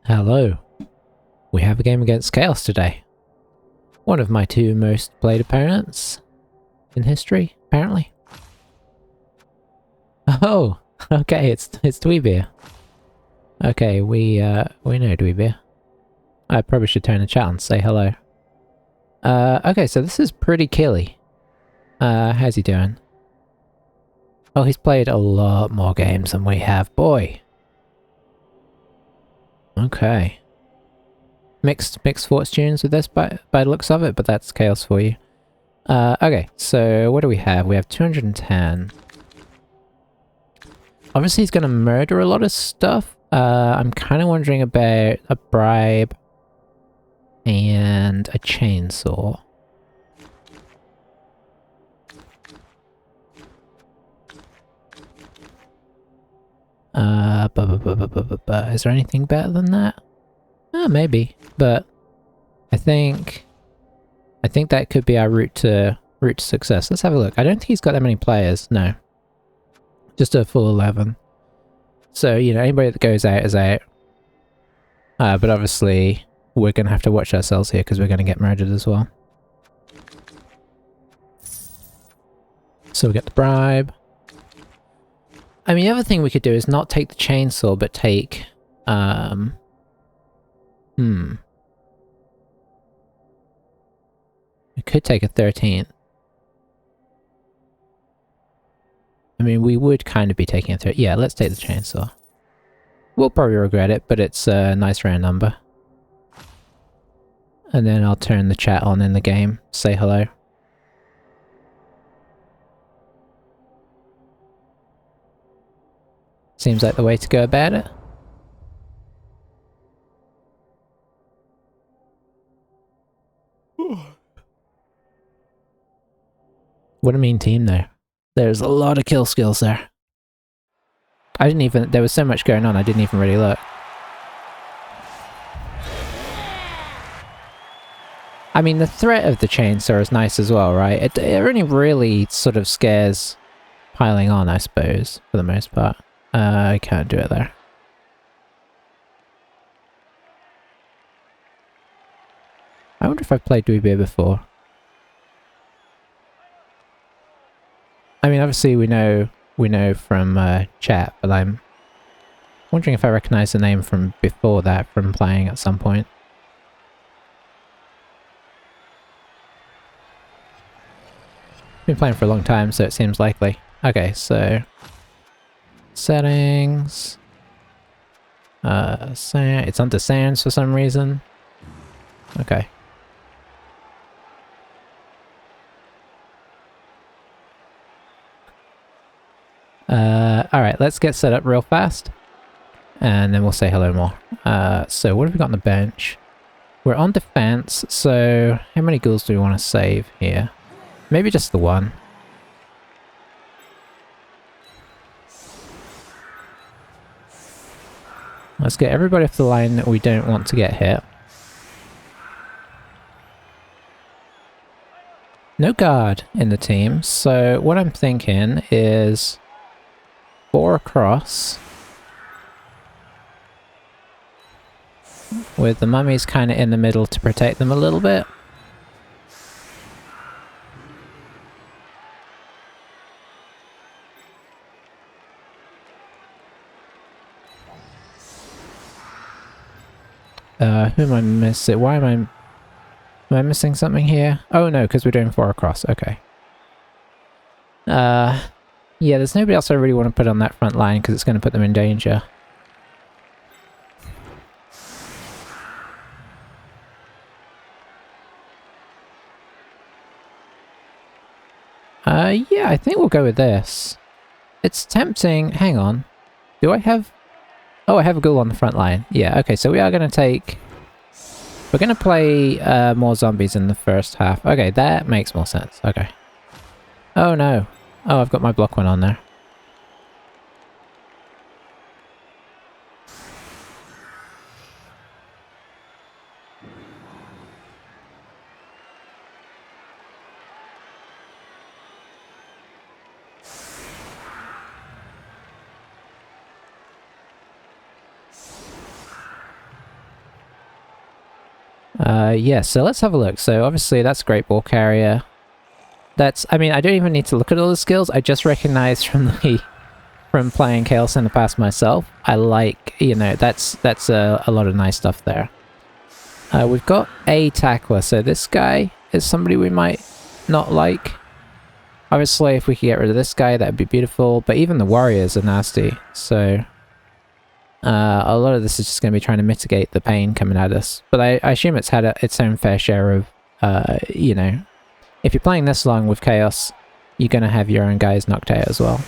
Hello. We have a game against Chaos today. One of my two most played opponents in history, apparently. Oh, okay, it's Dweebeer. Okay, we know Dweebeer. I probably should turn the chat on, say hello. Okay, so this is pretty killy. How's he doing? Oh, he's played a lot more games than we have, boy. Okay. Mixed fortunes with this by the looks of it, but that's Chaos for you. Okay, so what do we have? We have 210. Obviously he's gonna murder a lot of stuff. I'm kind of wondering about a bribe and a chainsaw. Is there anything better than that? Maybe, but I think that could be our route to success. Let's have a look. I don't think he's got that many players. No, just a full 11. So you know, anybody that goes out is out. But obviously we're gonna have to watch ourselves here because we're gonna get murdered as well. So we get the bribe. I mean, the other thing we could do is not take the chainsaw, but take we could take a 13th. I mean, we would kind of be taking a 13th. Yeah, let's take the chainsaw. We'll probably regret it, but it's a nice round number. And then I'll turn the chat on in the game. Say hello. Seems like the way to go about it. What a mean team there. There's a lot of kill skills there. I didn't even... There was so much going on, I didn't even really look. I mean, the threat of the chainsaw is nice as well, right? It only really sort of scares piling on, I suppose, for the most part. I can't do it there. I wonder if I've played Dweebeer before. I mean, obviously we know from chat, but I'm wondering if I recognize the name from before that, from playing at some point. Been playing for a long time, so it seems likely. Okay, so settings. Sound. It's under sounds for some reason. Okay. Alright, let's get set up real fast. And then we'll say hello more. So what have we got on the bench? We're on defense, so how many ghouls do we want to save here? Maybe just the one. Let's get everybody off the line that we don't want to get hit. No guard in the team, so what I'm thinking is 4 across. With the mummies kind of in the middle to protect them a little bit. Who am I missing? Why am I missing something here? Oh no, because we're doing 4 across. Okay. Yeah, there's nobody else I really want to put on that front line because it's going to put them in danger. Yeah, I think we'll go with this. It's tempting. Hang on. Do I have... Oh, I have a ghoul on the front line. Yeah, okay, so we are going to take... We're going to play more zombies in the first half. Okay, that makes more sense. Okay. Oh no. Oh, I've got my block one on there. Yeah, so let's have a look. So obviously that's Great Ball Carrier. That's, I mean, I don't even need to look at all the skills. I just recognize from playing Chaos in the past myself. I like, you know, that's a lot of nice stuff there. We've got a tackler, so this guy is somebody we might not like. Obviously, if we could get rid of this guy, that'd be beautiful, but even the warriors are nasty, so a lot of this is just going to be trying to mitigate the pain coming at us. But I assume it's had its own fair share of, you know, if you're playing this long with Chaos, you're going to have your own guys knocked out as well.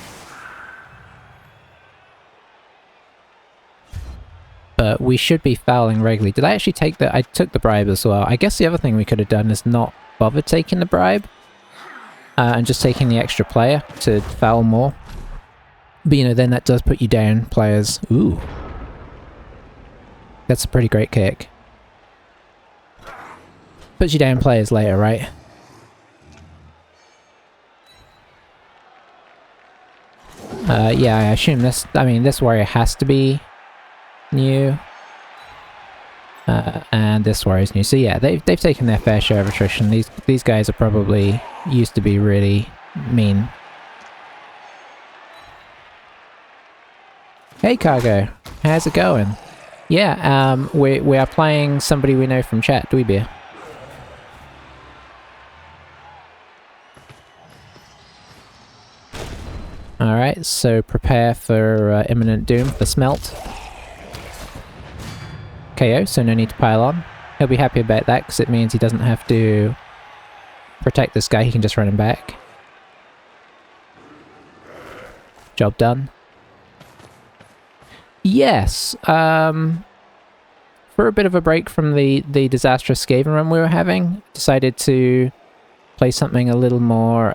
But we should be fouling regularly. Did I actually take the... I took the bribe as well. I guess the other thing we could have done is not bother taking the bribe. And just taking the extra player to foul more. But, you know, then that does put you down players. Ooh. That's a pretty great kick. Puts you down players later, right? Yeah, I assume this... I mean, this warrior has to be new. And this warrior's new. So yeah, they've taken their fair share of attrition. These guys are probably used to be really mean. Hey Cargo, how's it going? Yeah, we are playing somebody we know from chat, Dweebeer. Alright, so prepare for imminent doom for Smelt. KO, so no need to pile on. He'll be happy about that because it means he doesn't have to protect this guy, he can just run him back. Job done. Yes, for a bit of a break from the disastrous Skaven run we were having, decided to play something a little more,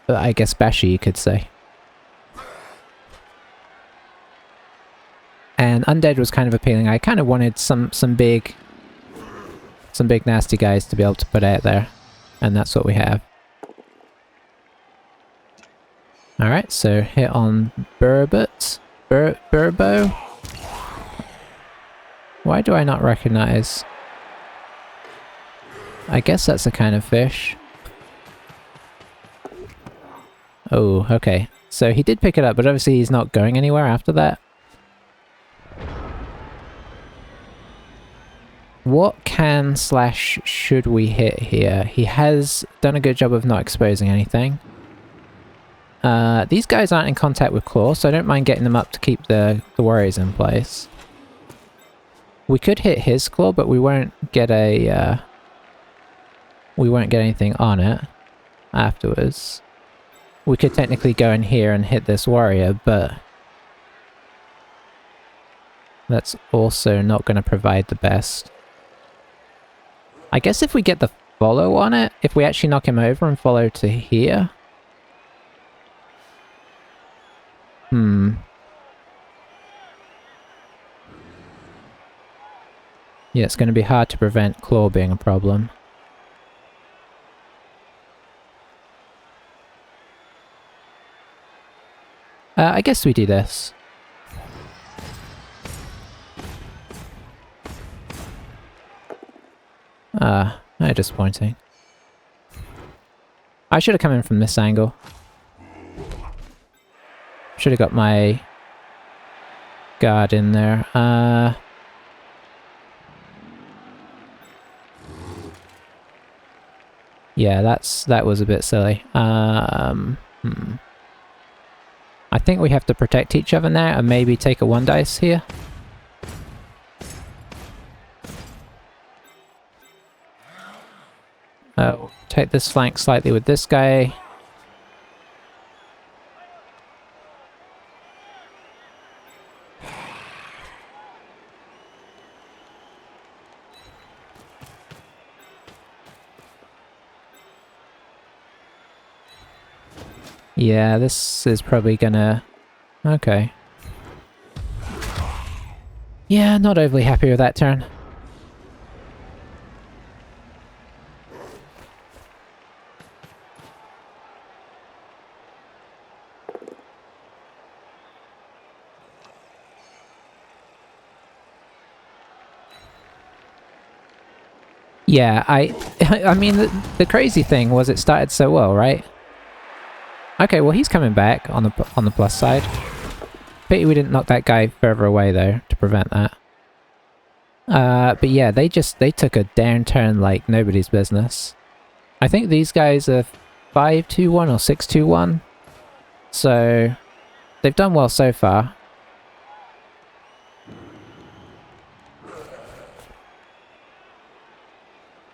I guess bashy you could say. And Undead was kind of appealing. I kind of wanted some big nasty guys to be able to put out there. And that's what we have. Alright, so hit on Burbot. Burbo? Why do I not recognize? I guess that's a kind of fish. Oh, okay. So he did pick it up, but obviously he's not going anywhere after that. What can / should we hit here? He has done a good job of not exposing anything. These guys aren't in contact with Claw, so I don't mind getting them up to keep the warriors in place. We could hit his Claw, but we won't get a... we won't get anything on it afterwards. We could technically go in here and hit this warrior, but... that's also not going to provide the best. I guess if we get the follow on it, if we actually knock him over and follow to here... yeah, it's going to be hard to prevent Claw being a problem. I guess we do this. How disappointing. I should have come in from this angle. Should have got my guard in there. Yeah, that was a bit silly. I think we have to protect each other now and maybe take a 1 dice here. Take this flank slightly with this guy. Yeah, this is probably gonna... okay. Yeah, not overly happy with that turn. Yeah, I mean, the crazy thing was it started so well, right? Okay, well he's coming back on the plus side. Pity we didn't knock that guy further away though to prevent that. But yeah, they took a downturn like nobody's business. I think these guys are 5-2-1 or 6-2-1. So they've done well so far.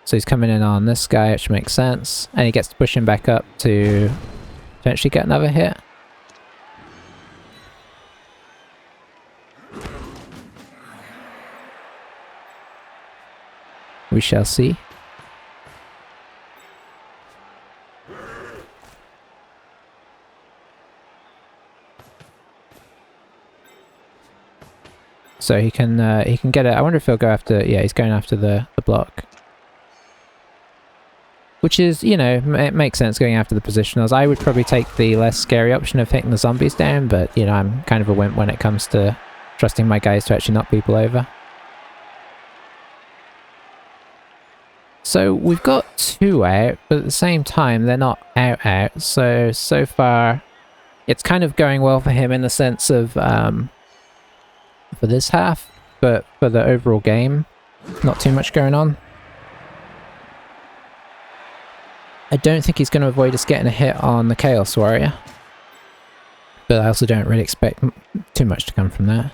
So he's coming in on this guy, which makes sense. And he gets to push him back up to potentially get another hit. We shall see. So he can get it. I wonder if he'll go after... Yeah, he's going after the block. Which is, you know, it makes sense going after the positionals. I would probably take the less scary option of hitting the zombies down, but, you know, I'm kind of a wimp when it comes to trusting my guys to actually knock people over. So we've got 2 out, but at the same time, they're not out. So far, it's kind of going well for him in the sense of, for this half, but for the overall game, not too much going on. I don't think he's going to avoid us getting a hit on the Chaos Warrior. But I also don't really expect too much to come from that.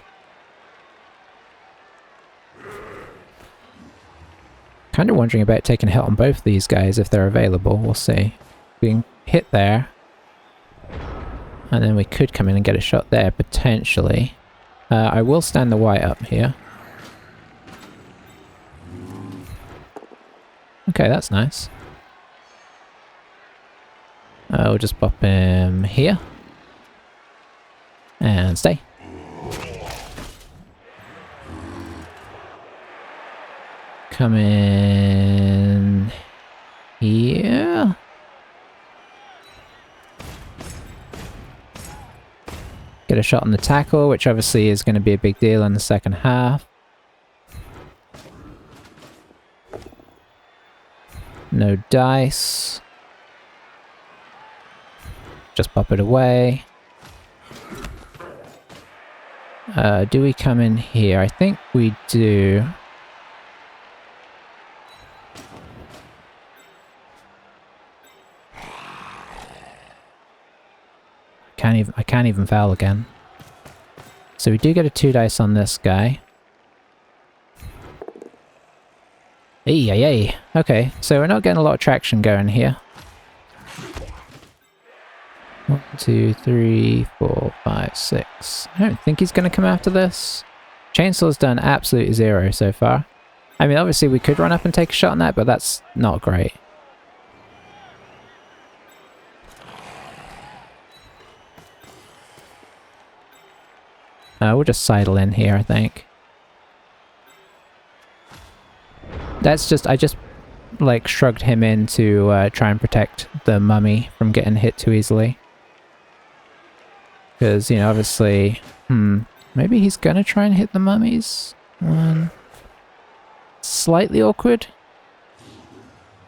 Kind of wondering about taking a hit on both these guys if they're available. We'll see. We can hit there. And then we could come in and get a shot there, potentially. I will stand the white up here. Okay, that's nice. We'll just pop him here. And stay. Come in here. Get a shot on the tackle, which obviously is going to be a big deal in the second half. No dice. Just pop it away. Do we come in here? I think we do. I can't even foul again. So we do get a 2 dice on this guy. Hey. Okay, so we're not getting a lot of traction going here. 1, 2, 3, 4, 5, 6. I don't think he's going to come after this. Chainsaw's done absolutely 0 so far. I mean, obviously we could run up and take a shot on that, but that's not great. We'll just sidle in here, I think. That's just... I just, like, shrugged him in to try and protect the mummy from getting hit too easily. Because, you know, obviously... maybe he's gonna try and hit the mummies? Slightly awkward.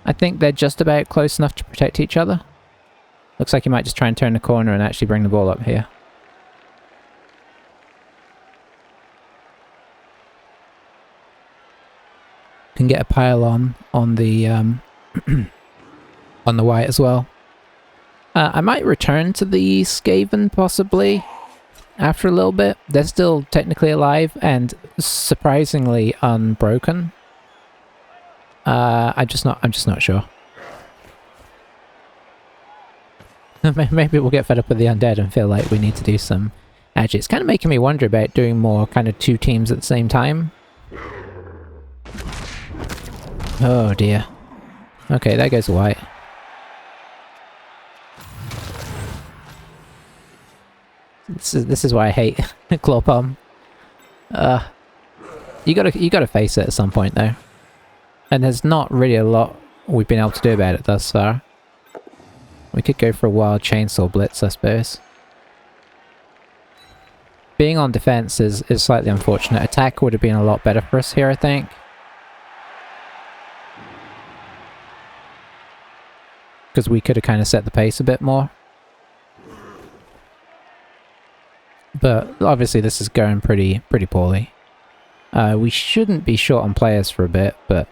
I think they're just about close enough to protect each other. Looks like he might just try and turn the corner and actually bring the ball up here. Can get a pile on the on the white as well. I might return to the Skaven possibly after a little bit. They're still technically alive and surprisingly unbroken. I'm just not sure. Maybe we'll get fed up with the undead and feel like we need to do some. Actually, it's kind of making me wonder about doing more kind of 2 teams at the same time. Oh dear. Okay, there goes the white. This is why I hate claw palm. You gotta face it at some point though. And there's not really a lot we've been able to do about it thus far. We could go for a wild chainsaw blitz, I suppose. Being on defense is slightly unfortunate. Attack would have been a lot better for us here, I think. because we could have kind of set the pace a bit more. But obviously this is going pretty poorly. We shouldn't be short on players for a bit, but...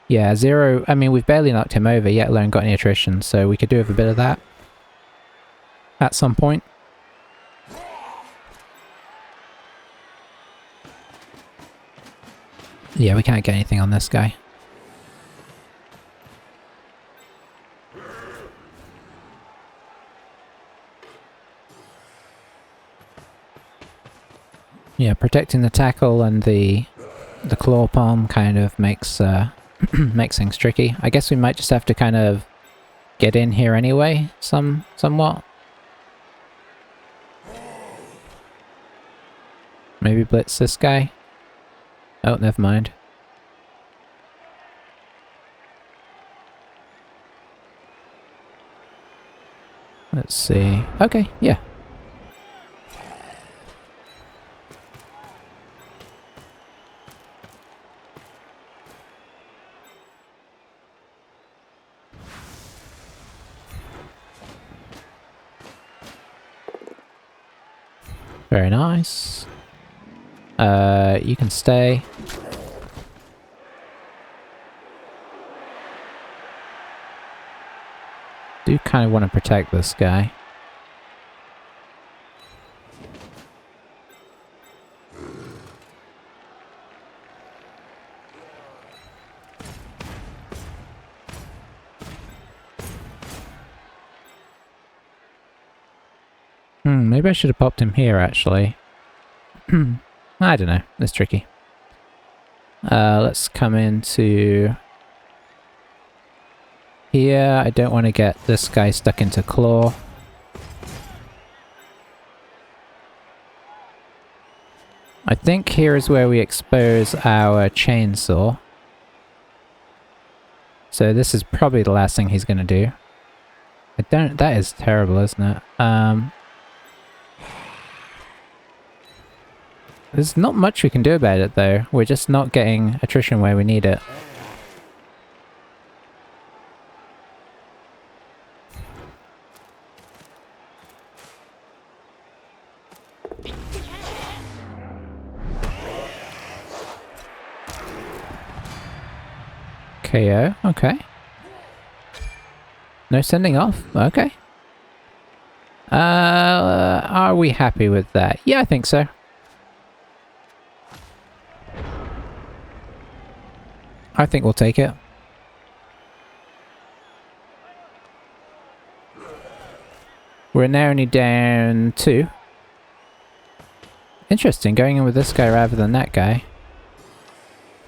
yeah, Zero... I mean, we've barely knocked him over, yet alone got any attrition, so we could do with a bit of that at some point. Yeah, we can't get anything on this guy. Yeah, protecting the tackle and the claw palm kind of makes makes things tricky. I guess we might just have to kind of get in here anyway, somewhat. Maybe blitz this guy. Oh, never mind. Let's see. Okay, yeah. Very nice. You can stay. Do kind of want to protect this guy. Maybe I should have popped him here, actually. I don't know. It's tricky. Let's come into here. I don't want to get this guy stuck into claw. I think here is where we expose our chainsaw. So this is probably the last thing he's going to do. That is terrible, isn't it? There's not much we can do about it, though. We're just not getting attrition where we need it. KO, okay. No sending off? Okay. Are we happy with that? Yeah, I think so. I think we'll take it. We're now only down 2. Interesting, going in with this guy rather than that guy.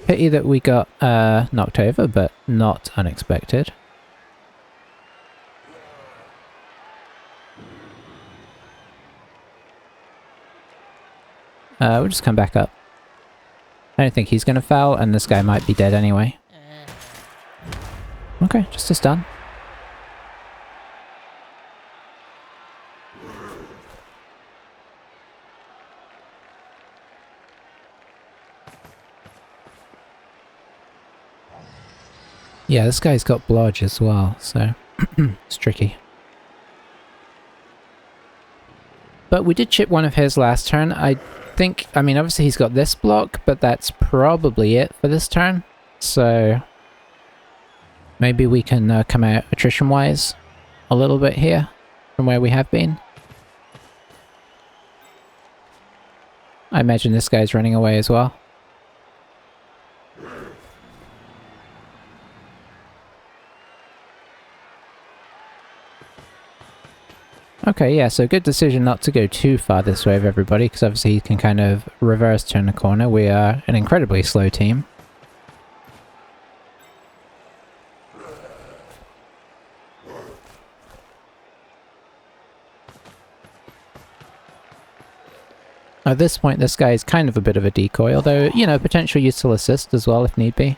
Pity that we got knocked over, but not unexpected. We'll just come back up. I don't think he's going to foul, and this guy might be dead anyway. Okay, just a stun. Yeah, this guy's got blodge as well, so it's tricky. But we did chip one of his last turn. I mean, obviously he's got this block, but that's probably it for this turn. So maybe we can come out attrition-wise a little bit here from where we have been. I imagine this guy's running away as well. Okay, yeah, so good decision not to go too far this way of everybody, because obviously he can kind of reverse turn the corner. We are an incredibly slow team. At this point, this guy is kind of a bit of a decoy, although, you know, potential useful assist as well if need be.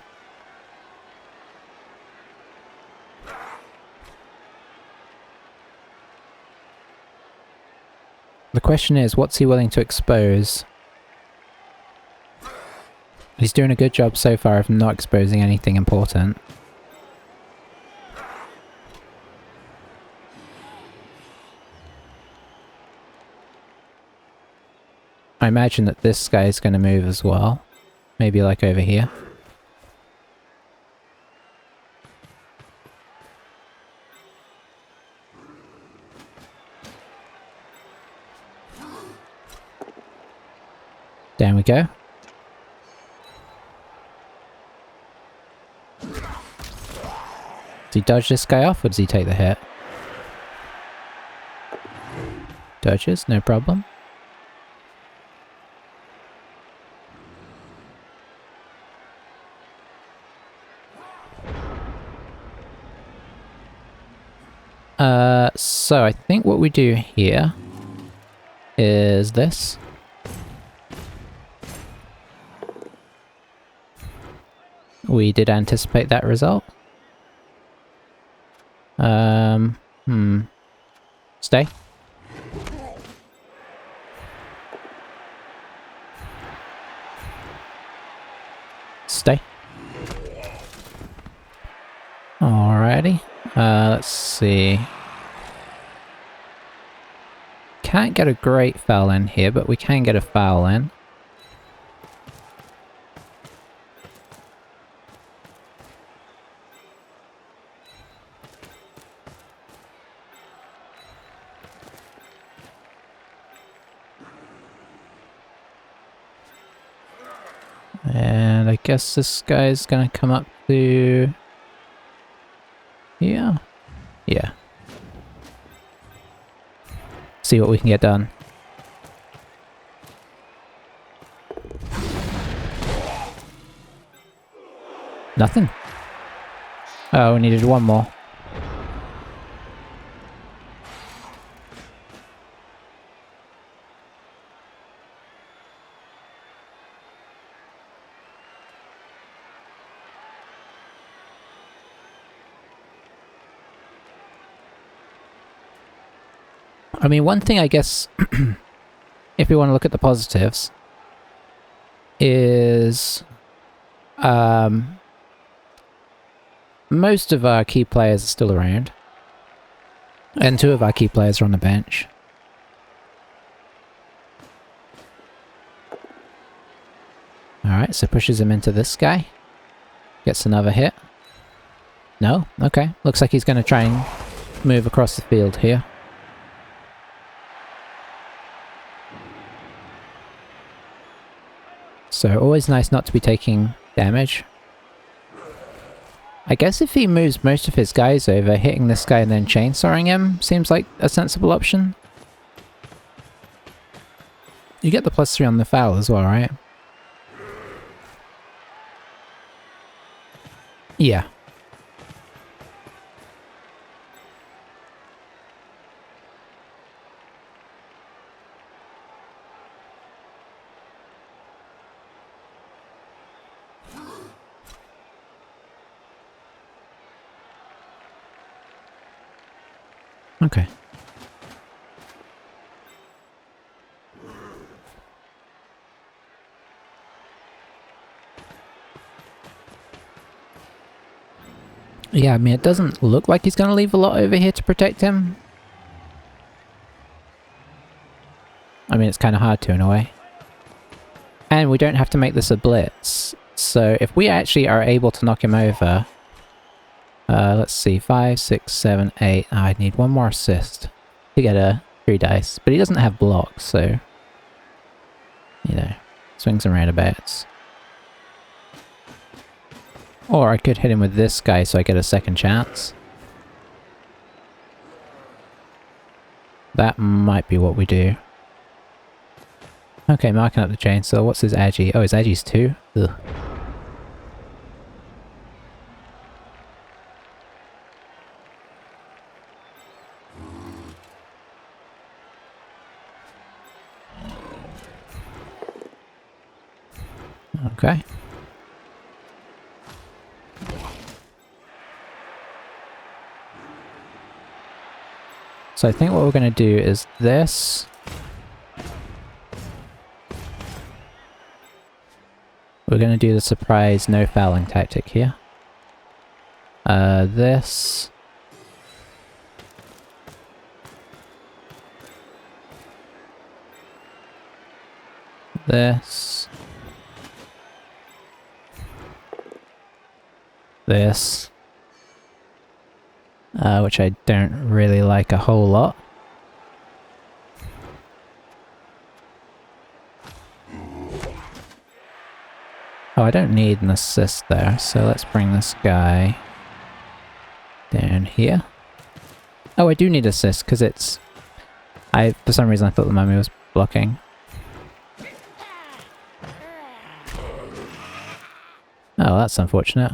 The question is, what's he willing to expose? He's doing a good job so far of not exposing anything important. I imagine that this guy is going to move as well. Maybe like over here. There we go. Does he dodge this guy off or does he take the hit? Dodges, no problem. So I think what we do here is this. We did anticipate that result. Stay. Stay. Alrighty. Let's see. Can't get a great foul in here, but we can get a foul in. And I guess this guy's gonna come up to... yeah. Yeah. See what we can get done. Nothing. Oh, we needed one more. I mean, one thing I guess, if we want to look at the positives, is most of our key players are still around, and 2 of our key players are on the bench. Alright, so pushes him into this guy. Gets another hit. No? Okay. Looks like he's going to try and move across the field here. So always nice not to be taking damage. I guess if he moves most of his guys over, hitting this guy and then chainsawing him seems like a sensible option. You get the +3 on the foul as well, right? Yeah. Okay. Yeah, I mean, it doesn't look like he's going to leave a lot over here to protect him. I mean, it's kind of hard to in a way. And we don't have to make this a blitz. So if we actually are able to knock him over... let's see, 5, 6, 7, 8. Oh, I need one more assist to get a 3 dice. But he doesn't have blocks, so... you know, swings and roundabouts. Or I could hit him with this guy so I get a second chance. That might be what we do. Okay, marking up the chainsaw. What's his agi? Oh, his agi's 2? Ugh. Okay. So I think what we're going to do is this. We're we're going to do the surprise no fouling tactic here. This... This... This... which I don't really like a whole lot. Oh, I don't need an assist there, so let's bring this guy down here. Oh, I do need assist, because it's... for some reason I thought the mummy was blocking. Oh, that's unfortunate.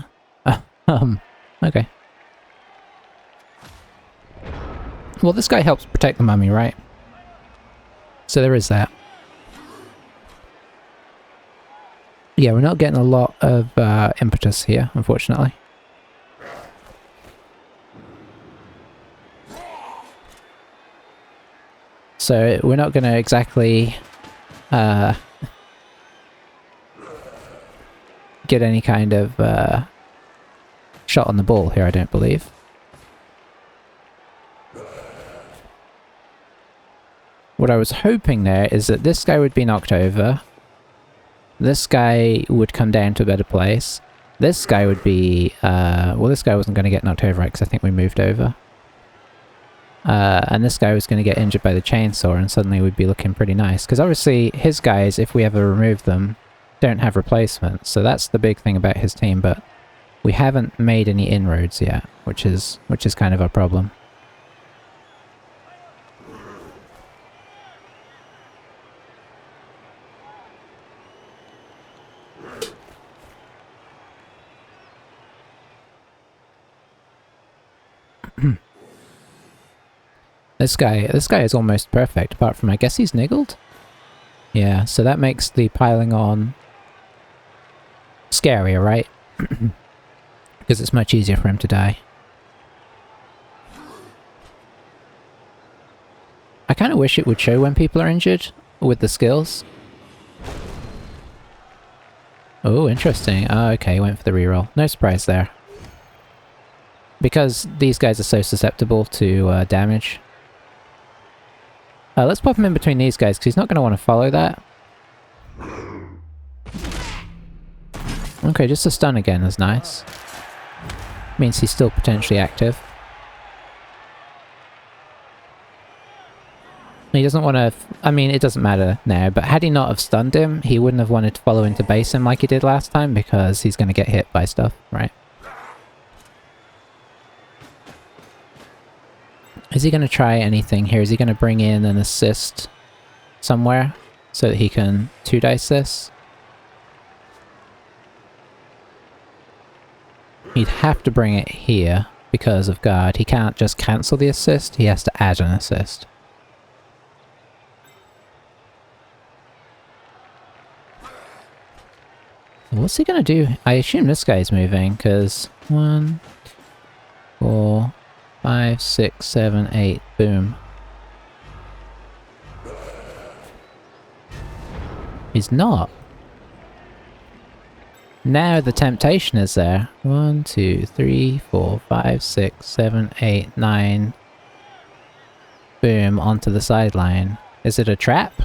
Okay. Well, this guy helps protect the mummy, right? So there is that. Yeah, we're not getting a lot of impetus here, unfortunately. So we're not going to exactly get any kind of shot on the ball here, I don't believe. What I was hoping there is that this guy would be knocked over. This guy would come down to a better place. This guy would be... well, this guy wasn't going to get knocked over, right, because I think we moved over. And this guy was going to get injured by the chainsaw, and suddenly we'd be looking pretty nice. Because obviously, his guys, if we ever remove them, don't have replacements. So that's the big thing about his team, but we haven't made any inroads yet, which is kind of a problem. This guy is almost perfect, apart from I guess he's niggled? Yeah, so that makes the piling on scarier, right? Because it's much easier for him to die. I kind of wish it would show when people are injured with the skills. Oh, interesting. Oh, okay, went for the reroll. No surprise there. Because these guys are so susceptible to damage. Let's pop him in between these guys, because he's not going to want to follow that. Okay, just a stun again is nice. Means he's still potentially active. He doesn't want to... I mean, it doesn't matter now, but had he not have stunned him, he wouldn't have wanted to follow into base him like he did last time, because he's going to get hit by stuff, right? Is he going to try anything here? Is he going to bring in an assist somewhere so that he can 2-dice this? He'd have to bring it here because of guard. He can't just cancel the assist, he has to add an assist. What's he going to do? I assume this guy's moving, because 1, 4... 5, 6, 7, 8. Boom. He's not. Now the temptation is there. 1, 2, 3, 4, 5, 6, 7, 8, 9. Boom, onto the sideline. Is it a trap?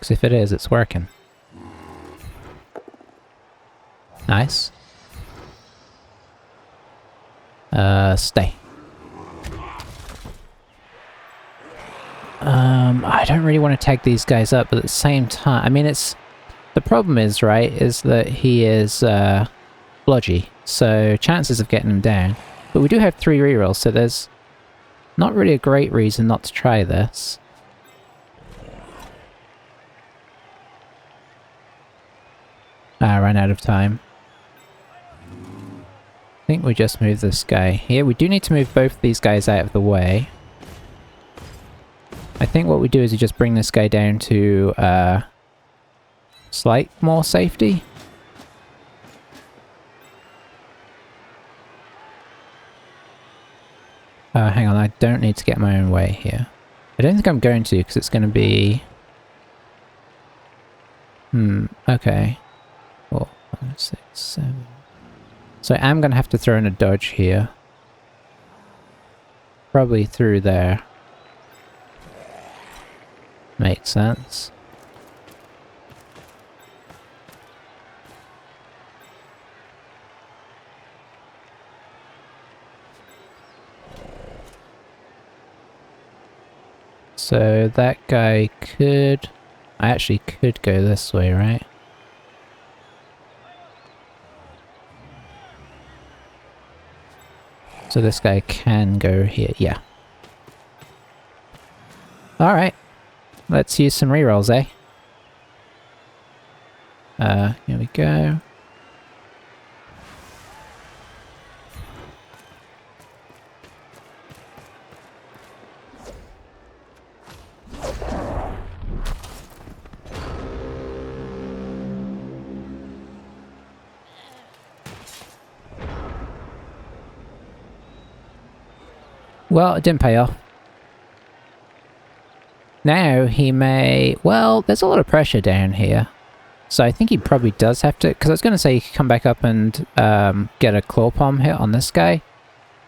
If it is, it's working. Nice. Stay. I don't really want to tag these guys up, but at the same time, I mean, it's... The problem is, right, is that he is, blodgy, so chances of getting him down. But we do have 3 rerolls, so there's not really a great reason not to try this. I ran out of time. I think we just move this guy here. We do need to move both these guys out of the way. I think what we do is we just bring this guy down to slight more safety. Hang on, I don't need to get my own way here. I don't think I'm going to, because it's going to be... okay. 4, 5, 6, 7... So I am going to have to throw in a dodge here. Probably through there. Makes sense. So that guy could... I actually could go this way, right? So this guy can go here, yeah. Alright. Let's use some rerolls, eh? Here we go. Well, it didn't pay off. Now he may... Well, there's a lot of pressure down here. So I think he probably does have to... Because I was going to say he could come back up and get a claw palm hit on this guy.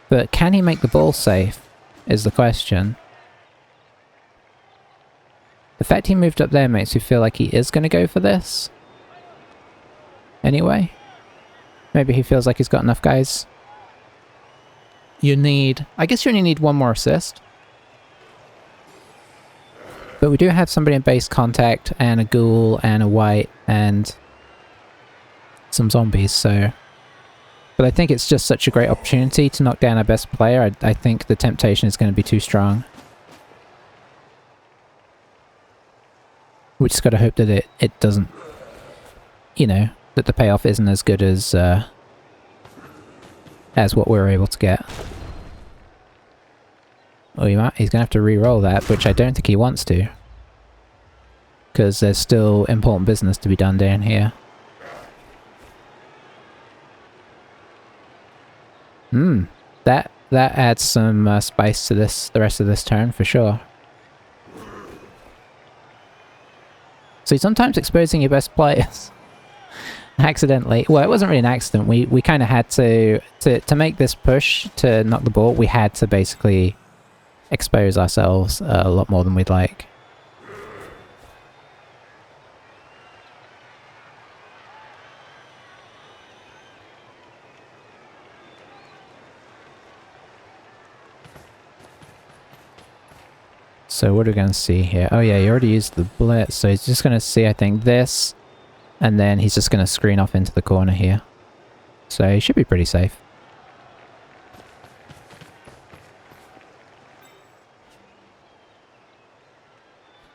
But can he make the ball safe? Is the question. The fact he moved up there makes me feel like he is going to go for this. Anyway. Maybe he feels like he's got enough guys. You need... I guess you only need one more assist. But we do have somebody in base contact, and a ghoul, and a white, and some zombies, so... But I think it's just such a great opportunity to knock down our best player. I think the temptation is going to be too strong. We just got to hope that it doesn't... You know, that the payoff isn't as good as what we were able to get. Oh, he's going to have to re-roll that, which I don't think he wants to. Because there's still important business to be done down here. That adds some spice to the rest of this turn, for sure. So sometimes exposing your best players... accidentally. Well, it wasn't really an accident. We kind of had to make this push to knock the ball, we had to basically expose ourselves a lot more than we'd like. So what are we going to see here? Oh yeah, you already used the blitz, so he's just going to see, I think, this, and then he's just going to screen off into the corner here. So he should be pretty safe.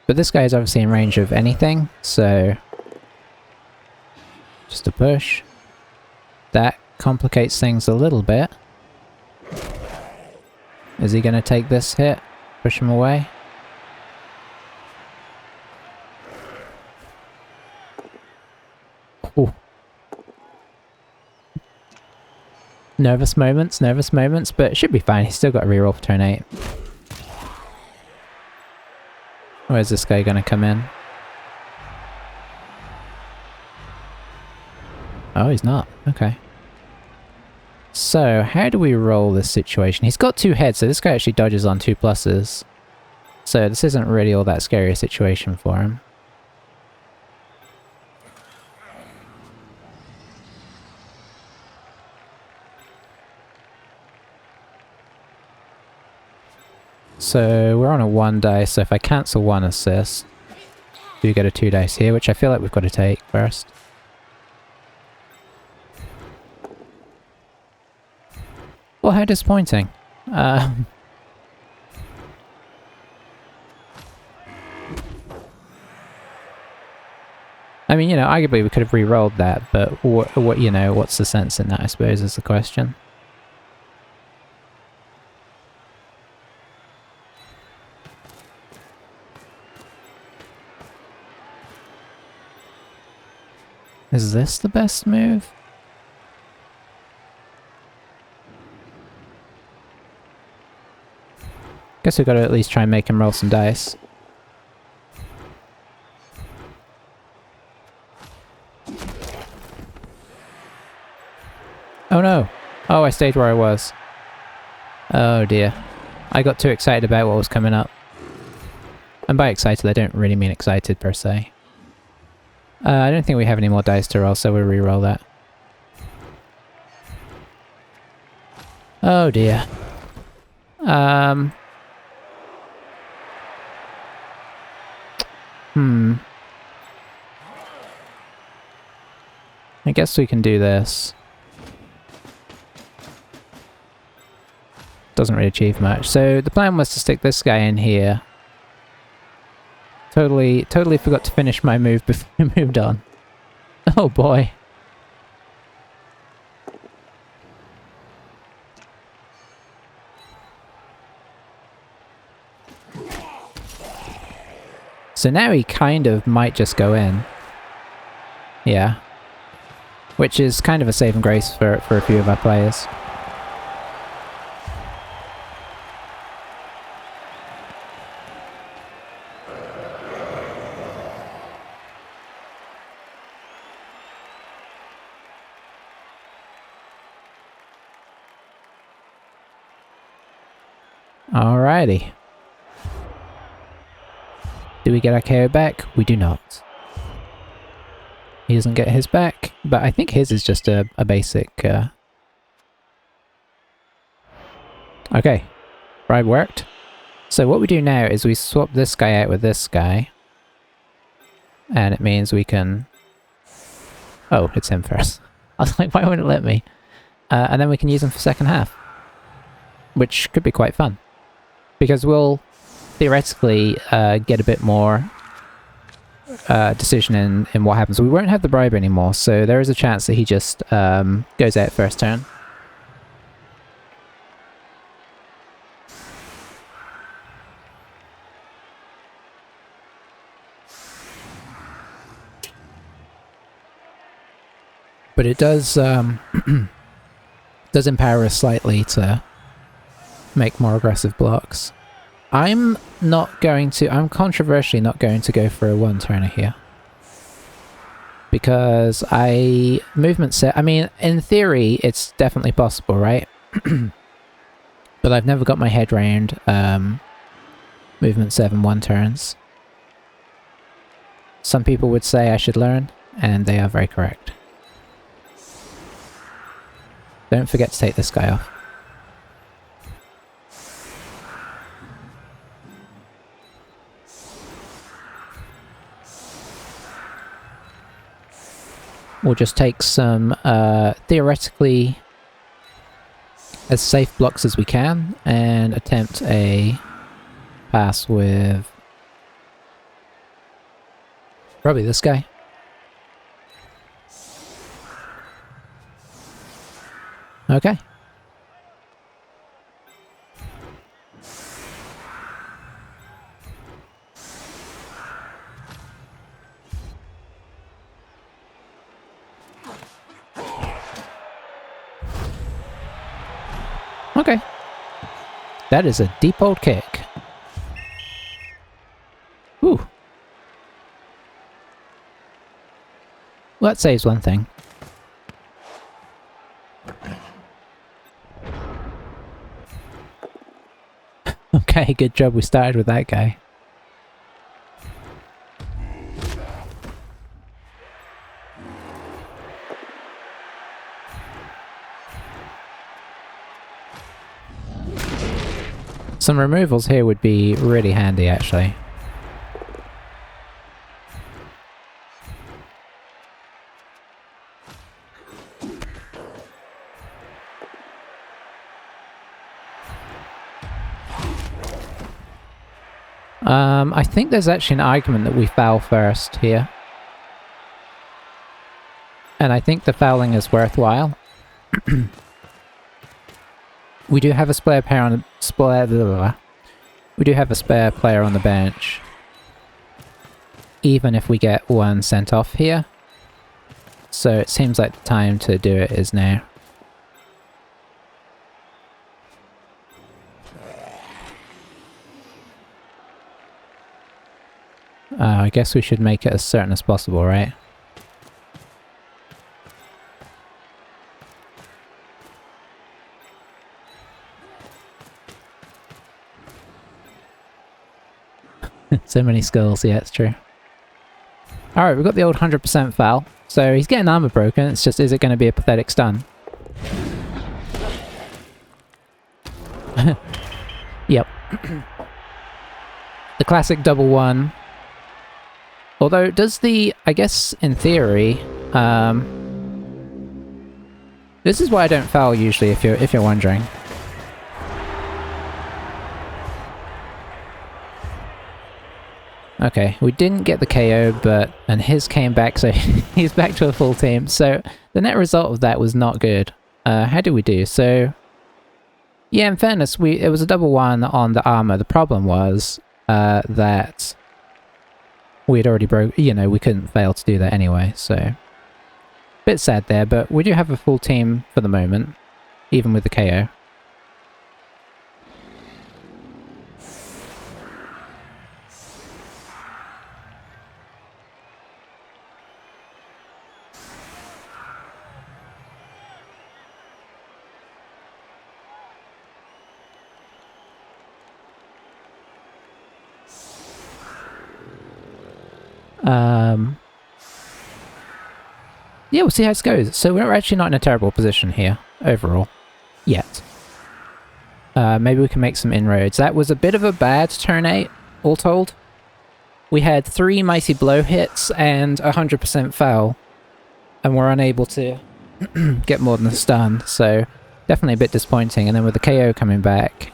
But this guy is obviously in range of anything, so... just a push. That complicates things a little bit. Is he going to take this hit? Push him away? Ooh. Nervous moments, but it should be fine. He's still got a reroll for turn 8. Where's this guy gonna come in? Oh, he's not. Okay. So, how do we roll this situation? He's got 2 heads, so this guy actually dodges on 2 pluses. So this isn't really all that scary a situation for him. So we're on a 1 dice, so if I cancel 1 assist, do get a 2 dice here, which I feel like we've got to take first. Well, how disappointing. I mean, you know, arguably we could have re-rolled that, but what, you know, what's the sense in that, I suppose, is the question. Is this the best move? Guess we've got to at least try and make him roll some dice. Oh no! Oh, I stayed where I was. Oh dear. I got too excited about what was coming up. And by excited, I don't really mean excited per se. I don't think we have any more dice to roll, so we'll re-roll that. Oh dear. I guess we can do this. Doesn't really achieve much. So the plan was to stick this guy in here. Totally forgot to finish my move before I moved on. Oh boy. So now he kind of might just go in. Yeah. Which is kind of a saving grace for a few of our players. Alrighty. Do we get our KO back? We do not. He doesn't get his back, but I think his is just a basic... Okay. Bribe worked. So what we do now is we swap this guy out with this guy. And it means we can... Oh, it's him first. I was like, why wouldn't it let me? And then we can use him for second half. Which could be quite fun. Because we'll theoretically get a bit more decision in what happens. We won't have the bribe anymore, so there is a chance that he just goes out first turn. But it does does empower us slightly to make more aggressive blocks. I'm controversially not going to go for a one-turner here. Because I mean, in theory, it's definitely possible, right? But I've never got my head round movement 7 one-turns. Some people would say I should learn, and they are very correct. Don't forget to take this guy off. We'll just take some, theoretically, as safe blocks as we can, and attempt a pass with probably this guy. Okay. Okay. That is a deep old kick. Whew. Well, that saves one thing. Okay, good job we started with that guy. Some removals here would be really handy, actually. I think there's actually an argument that we foul first here. And I think the fouling is worthwhile. We do have a spare player on we do have a spare player on the bench. Even if we get one sent off here. So it seems like the time to do it is now. I guess we should make it as certain as possible, right? So many skulls, yeah, it's true. Alright, we've got the old 100% foul. So he's getting armor broken, it's just, is it going to be a pathetic stun? Yep. The classic double one. Although, does the, I guess, in theory, this is why I don't foul usually, if you're wondering. Okay, we didn't get the KO, and his came back, so he's back to a full team. So the net result of that was not good. How did we do? So, yeah, in fairness, it was a double one on the armor. The problem was that we had already we couldn't fail to do that anyway, so... Bit sad there, but we do have a full team for the moment, even with the KO. Yeah, we'll see how it goes. So we're actually not in a terrible position here, overall. Yet. Maybe we can make some inroads. That was a bit of a bad turn 8, all told. We had 3 Mighty Blow hits and 100% foul. And we're unable to get more than a stun, so definitely a bit disappointing. And then with the KO coming back,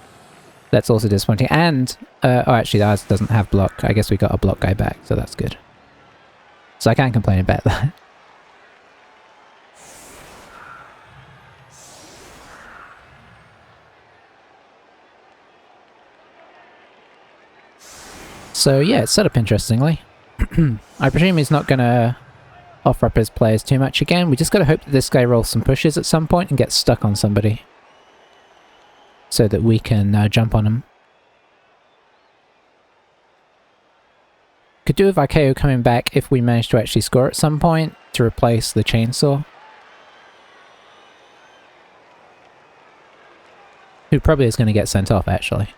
that's also disappointing. And, oh actually ours doesn't have block. I guess we got a block guy back, so that's good. So I can't complain about that. So yeah, it's set up interestingly. I presume he's not going to offer up his players too much again. We just got to hope that this guy rolls some pushes at some point and gets stuck on somebody. So that we can jump on him. Could do with our KO coming back if we manage to actually score at some point to replace the chainsaw. Who probably is going to get sent off actually.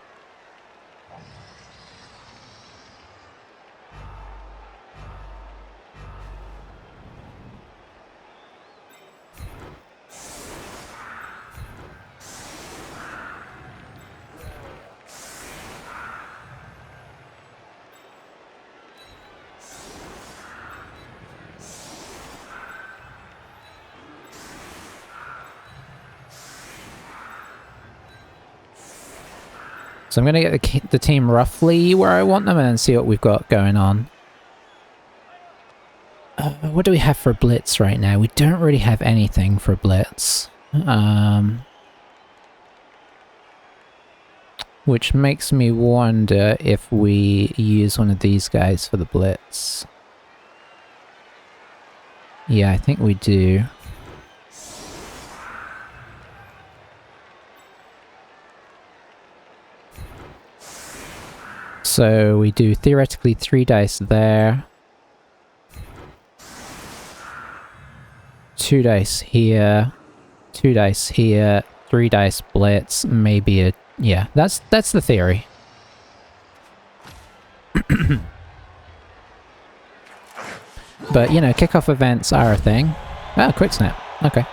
So I'm going to get the team roughly where I want them and then see what we've got going on. What do we have for Blitz right now? We don't really have anything for Blitz. Which makes me wonder if we use one of these guys for the Blitz. Yeah, I think we do. So we do theoretically 3 dice there. 2 dice here. 2 dice here. 3 dice Blitz. Maybe a... yeah, that's the theory. But, you know, kickoff events are a thing. Ah, quick snap. Okay.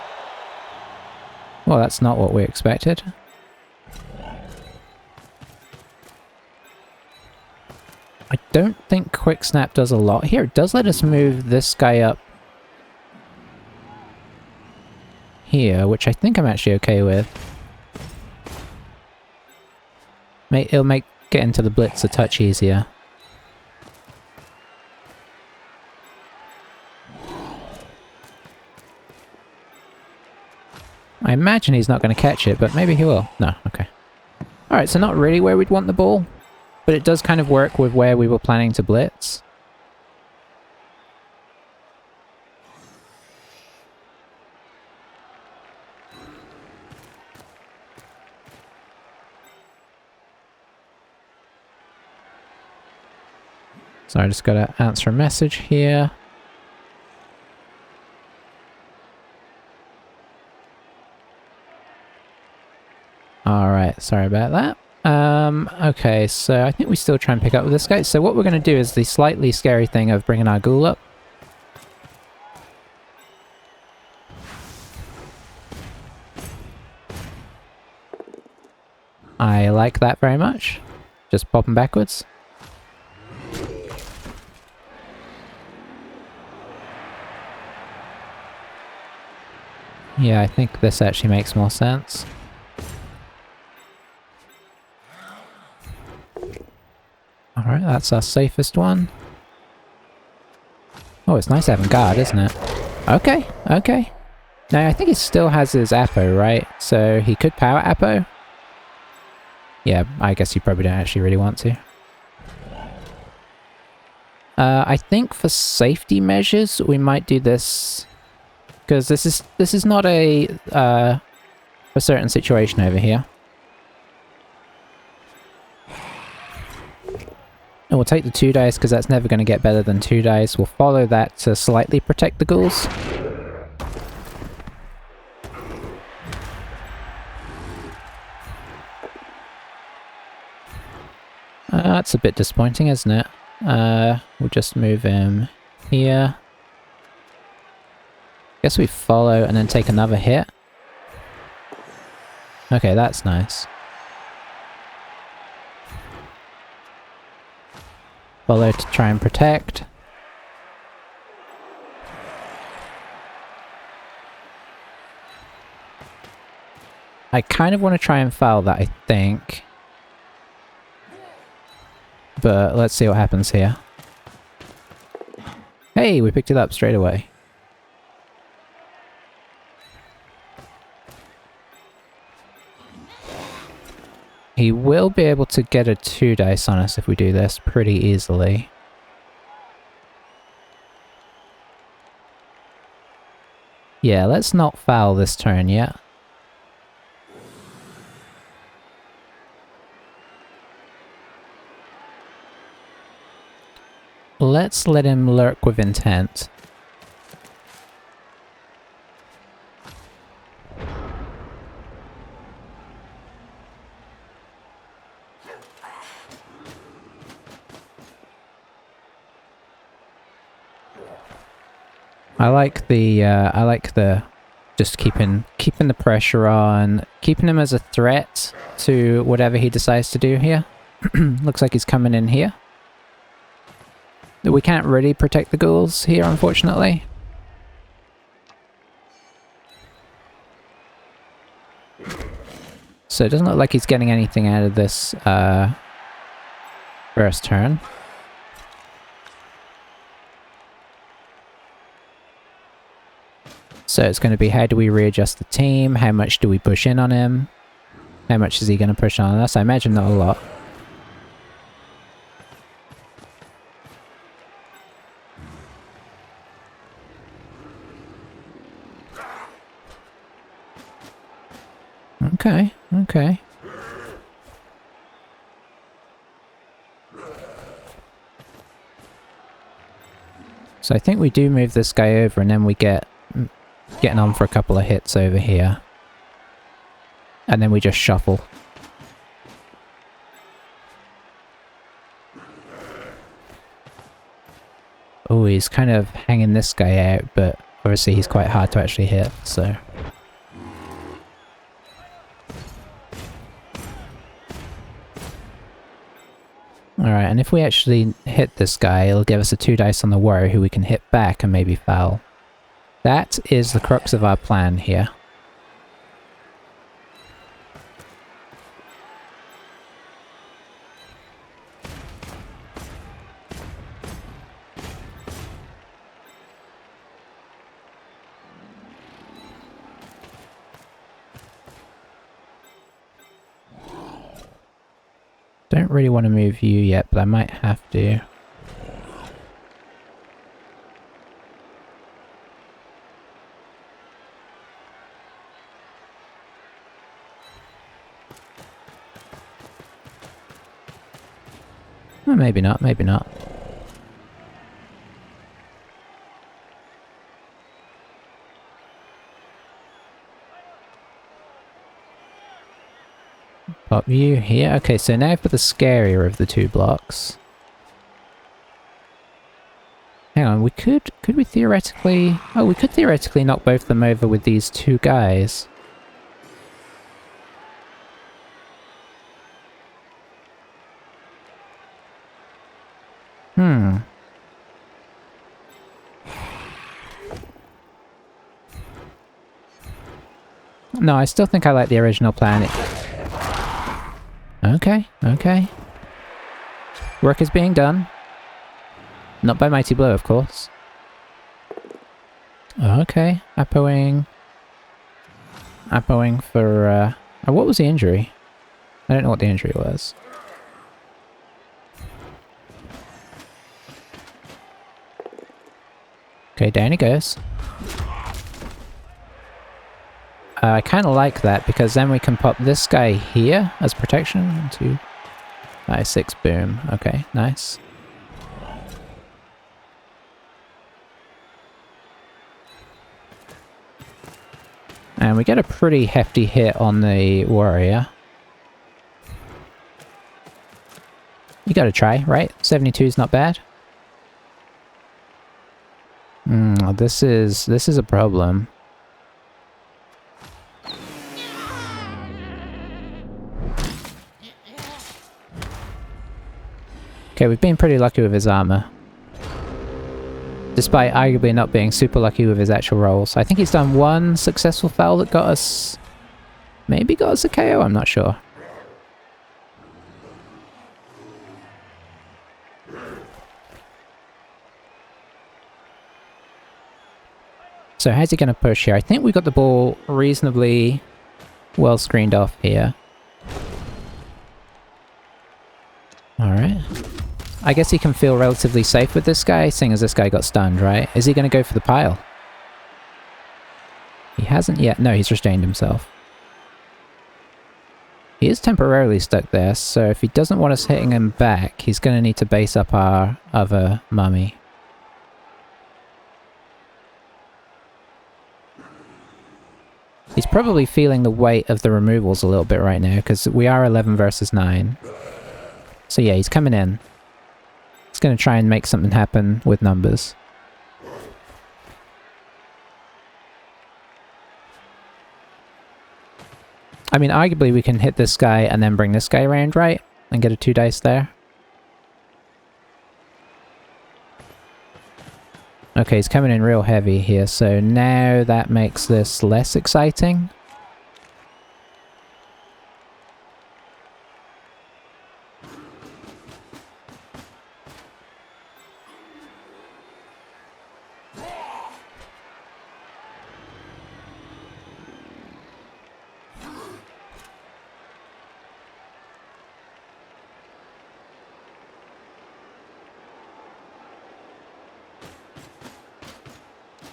Well, that's not what we expected. I don't think quick snap does a lot. Here, it does let us move this guy up here, which I think I'm actually okay with. It'll make getting to the Blitz a touch easier. I imagine he's not going to catch it, but maybe he will. No, okay. Alright, so not really where we'd want the ball. But it does kind of work with where we were planning to blitz. So I just gotta answer a message here. Alright, sorry about that. Okay, so I think we still try and pick up with this guy. So what we're gonna do is the slightly scary thing of bringing our ghoul up. I like that very much. Just pop him backwards. Yeah, I think this actually makes more sense. Alright, that's our safest one. Oh, it's nice having guard, isn't it? Okay, okay. Now, I think he still has his Apo, right? So he could power Apo? Yeah, I guess you probably don't actually really want to. I think for safety measures, we might do this... Because this is not a certain situation over here. And we'll take the 2 dice because that's never going to get better than 2 dice. We'll follow that to slightly protect the ghouls. That's a bit disappointing, isn't it? We'll just move him here. Guess we follow and then take another hit. Okay, that's nice. Follow to try and protect. I kind of want to try and foul that, I think. But let's see what happens here. Hey, we picked it up straight away. He will be able to get a 2 dice on us if we do this pretty easily. Yeah, let's not foul this turn yet. Let's let him lurk with intent. I like the just keeping the pressure on, keeping him as a threat to whatever he decides to do here. Looks like he's coming in here. We can't really protect the ghouls here, unfortunately. So it doesn't look like he's getting anything out of this first turn. So it's going to be, how do we readjust the team? How much do we push in on him? How much is he going to push on us? I imagine not a lot. Okay, okay. So I think we do move this guy over and then we getting on for a couple of hits over here. And then we just shuffle. Oh, he's kind of hanging this guy out, but obviously he's quite hard to actually hit, so... Alright, and if we actually hit this guy, it'll give us a 2 dice on the warrior who we can hit back and maybe foul. That is the crux of our plan here. Don't really want to move you yet, but I might have to. Well, maybe not, maybe not. Top view here. Okay, so now for the scarier of the two blocks. Hang on, could we theoretically... Oh, we could theoretically knock both of them over with these two guys. Hmm. No, I still think I like the original plan. Okay, okay. Work is being done. Not by Mighty Blow, of course. Okay, Apoing. Apoing for, oh, what was the injury? I don't know what the injury was. Okay, down he goes. I kind of like that, because then we can pop this guy here as protection. 1, 2, 5, 6, boom. Okay, nice. And we get a pretty hefty hit on the warrior. You gotta try, right? 72 is not bad. This is a problem. Okay, we've been pretty lucky with his armor. Despite arguably not being super lucky with his actual rolls. I think he's done one successful foul that got us... Maybe got us a KO, I'm not sure. So how's he going to push here? I think we got the ball reasonably well screened off here. Alright. I guess he can feel relatively safe with this guy, seeing as this guy got stunned, right? Is he going to go for the pile? He hasn't yet. No, he's restrained himself. He is temporarily stuck there, so if he doesn't want us hitting him back, he's going to need to base up our other mummy. He's probably feeling the weight of the removals a little bit right now, because we are 11 versus 9. So yeah, he's coming in. He's going to try and make something happen with numbers. I mean, arguably we can hit this guy and then bring this guy around, right? And get a 2 dice there. Okay, he's coming in real heavy here, so now that makes this less exciting.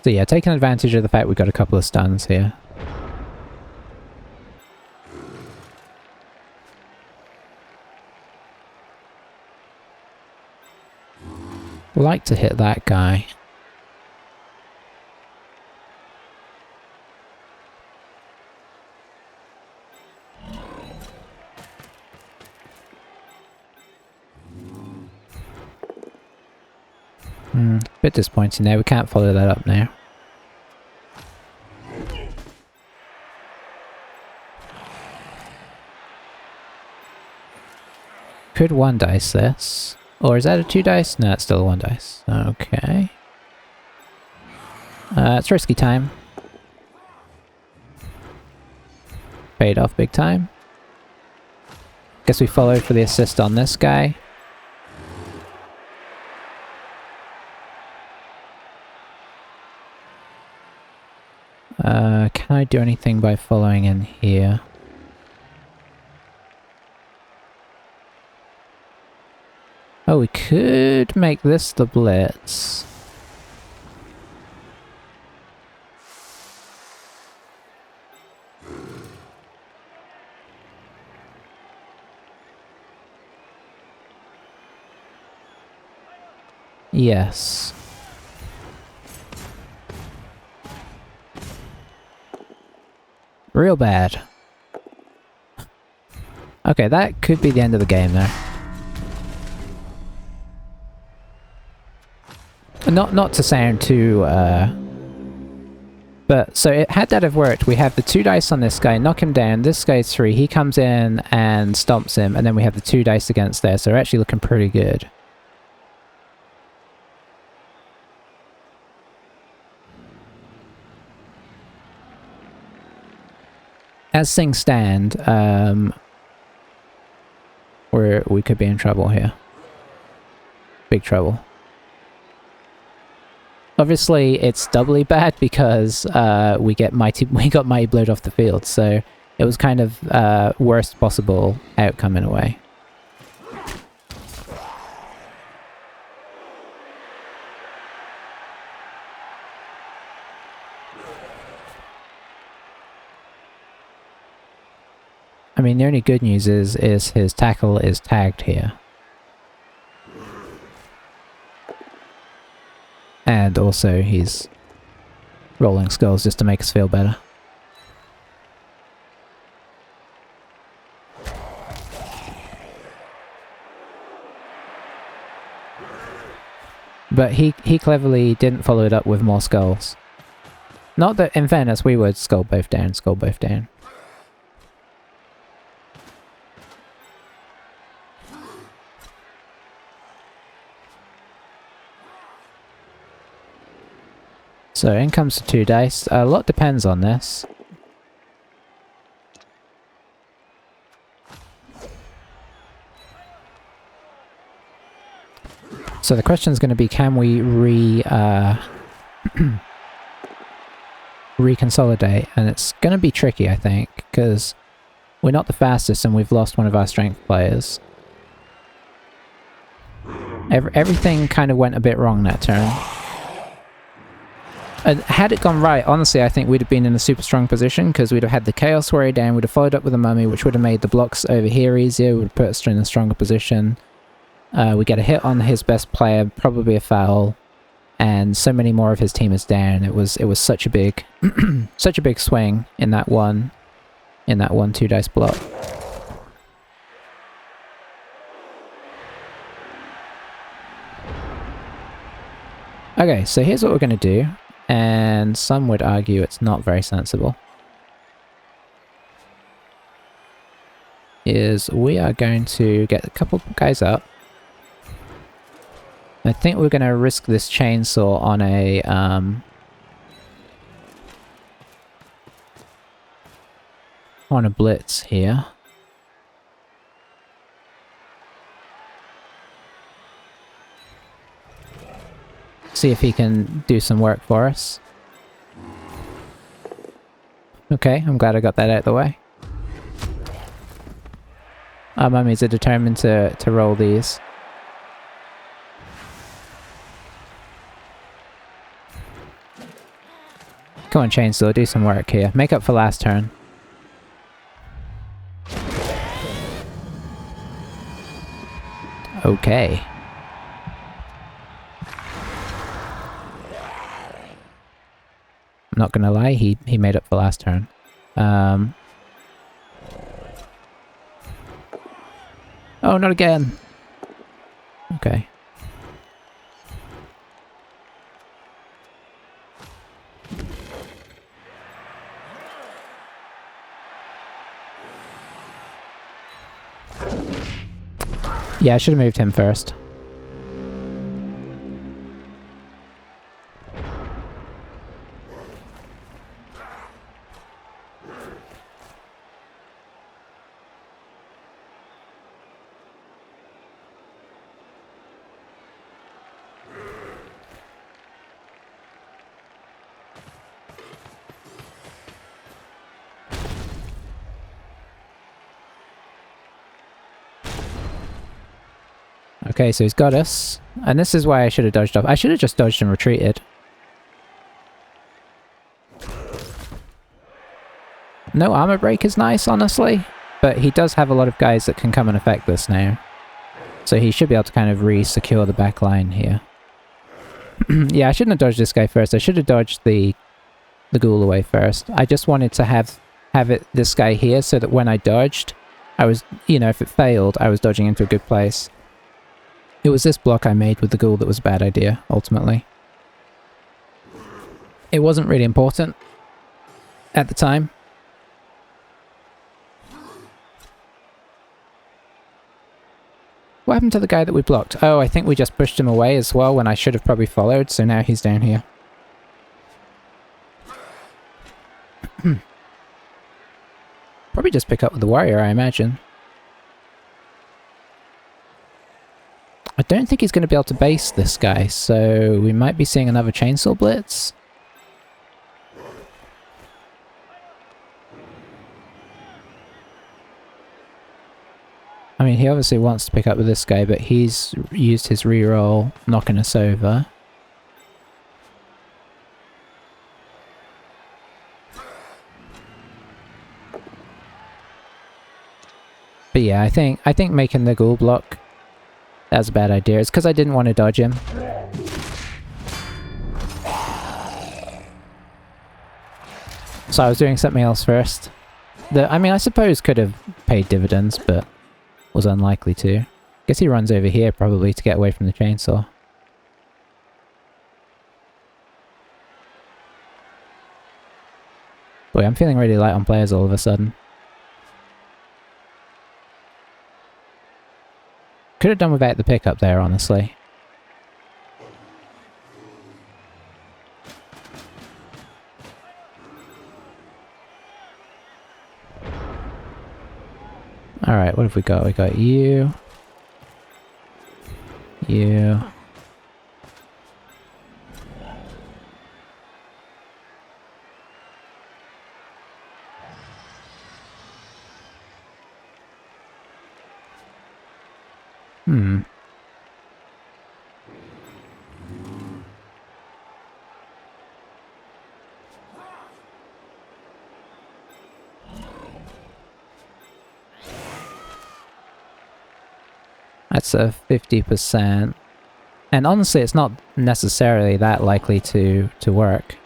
So yeah, taking advantage of the fact we've got a couple of stuns here. Like to hit that guy. Bit disappointing now, we can't follow that up now. Could 1 dice this. Or is that a 2 dice? No, it's still a 1 dice. Okay. It's risky time. Paid off big time. Guess we follow for the assist on this guy. Can I do anything by following in here? Oh, we could make this the blitz. Yes. Real bad. Okay, that could be the end of the game there. Not to sound too, but so had that have worked, we have the 2 dice on this guy, knock him down, this guy's 3, he comes in and stomps him, and then we have the 2 dice against there, so we're actually looking pretty good. As things stand, we could be in trouble here. Big trouble. Obviously, it's doubly bad because we got Mighty blowed off the field, so it was kind of worst possible outcome in a way. I mean, the only good news is his tackle is tagged here. And also he's rolling skulls just to make us feel better. But he cleverly didn't follow it up with more skulls. Not that, in fairness, we would skull both down, skull both down. So in comes the 2 dice. A lot depends on this. So the question is going to be, can we reconsolidate? And it's going to be tricky, I think, because we're not the fastest and we've lost one of our strength players. Everything kind of went a bit wrong that turn. Had it gone right, honestly, I think we'd have been in a super strong position because we'd have had the Chaos Warrior down, we'd have followed up with a Mummy, which would have made the blocks over here easier, would have put us in a stronger position. We get a hit on his best player, probably a foul, and so many more of his team is down. It was such a big, such a big swing in that one 2 dice block. Okay, so here's what we're going to do. And some would argue it's not very sensible. Is we are going to get a couple guys up. I think we're going to risk this chainsaw on a blitz here. See if he can do some work for us. Okay, I'm glad I got that out of the way. Our mummies are determined to roll these. Come on, Chainsaw, do some work here. Make up for last turn. Okay. I'm not gonna lie, he made up for last turn. Oh, not again! Okay. Yeah, I should have moved him first. Okay, so he's got us. And this is why I should have dodged off. I should have just dodged and retreated. No armor break is nice, honestly. But he does have a lot of guys that can come and affect this now. So he should be able to kind of re-secure the back line here. Yeah, I shouldn't have dodged this guy first. I should have dodged the ghoul away first. I just wanted to have this guy here so that when I dodged, I was, you know, if it failed, I was dodging into a good place. It was this block I made with the ghoul that was a bad idea, ultimately. It wasn't really important at the time. What happened to the guy that we blocked? Oh, I think we just pushed him away as well when I should have probably followed, so now he's down here. Probably just pick up with the warrior, I imagine. I don't think he's going to be able to base this guy, so we might be seeing another chainsaw blitz. I mean, he obviously wants to pick up with this guy, but he's used his reroll, knocking us over. But yeah, I think making the ghoul block, that was a bad idea. It's because I didn't want to dodge him. So I was doing something else first. That, I mean, I suppose could have paid dividends, but was unlikely to. Guess he runs over here probably to get away from the chainsaw. Boy, I'm feeling really light on players all of a sudden. Could have done without the pickup there, honestly. Alright, what have we got? We got you. You. That's a 50%. And honestly, it's not necessarily that likely to work.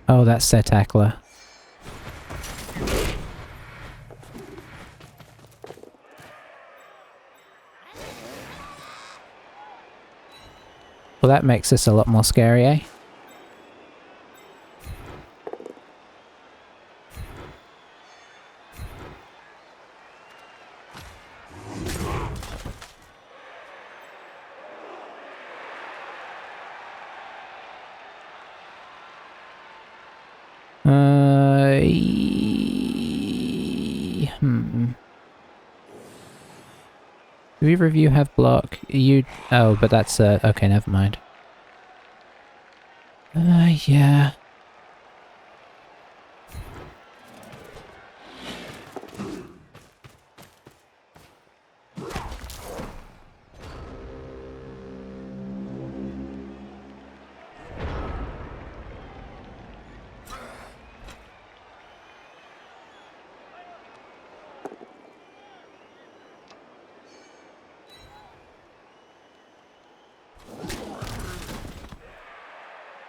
Oh, that's their tackler. Well, that makes this a lot more scary, eh? Do either of you have block? You... Oh, but that's... okay, never mind. Yeah.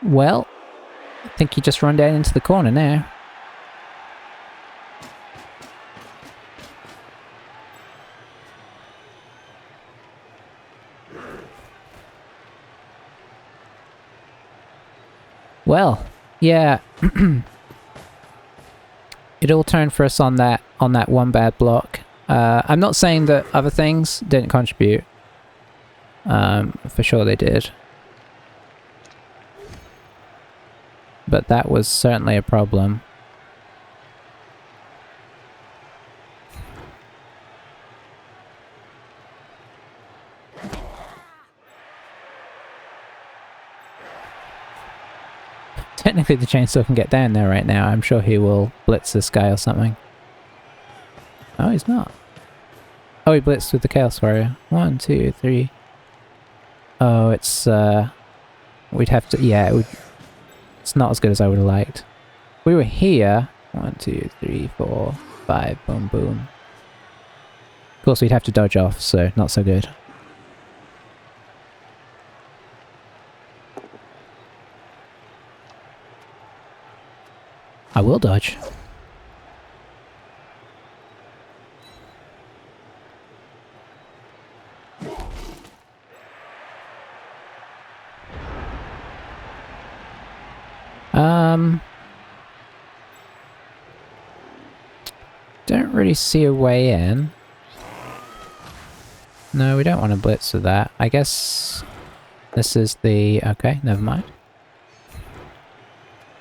Well, I think you just run down into the corner now. Well, yeah. It all turned for us on that one bad block. I'm not saying that other things didn't contribute. For sure they did. But that was certainly a problem. Technically the chainsaw can get down there right now. I'm sure he will blitz this guy or something. Oh, he's not. Oh, he blitzed with the Chaos Warrior. 1, 2, 3. Oh, it's we'd have to... Yeah, it would... It's not as good as I would have liked. We were here. 1, 2, 3, 4, 5. Boom, boom. Of course, we'd have to dodge off, so not so good. I will dodge. Don't really see a way in. No, we don't want to blitz with that. I guess this is the... Okay, never mind.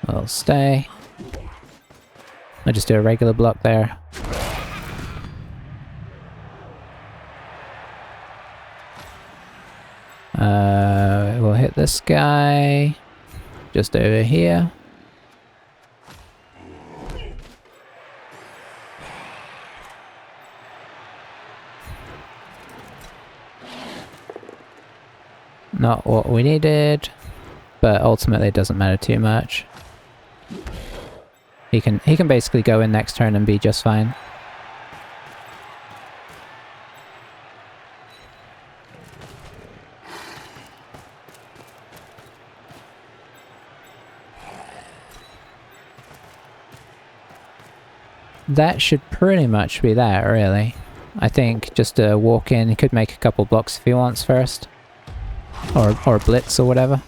We'll stay. I'll just do a regular block there. We'll hit this guy. Just over here. Not what we needed, but ultimately it doesn't matter too much. He can basically go in next turn and be just fine. That should pretty much be that, really. I think just a walk in, he could make a couple blocks if he wants first. Or blitz or whatever.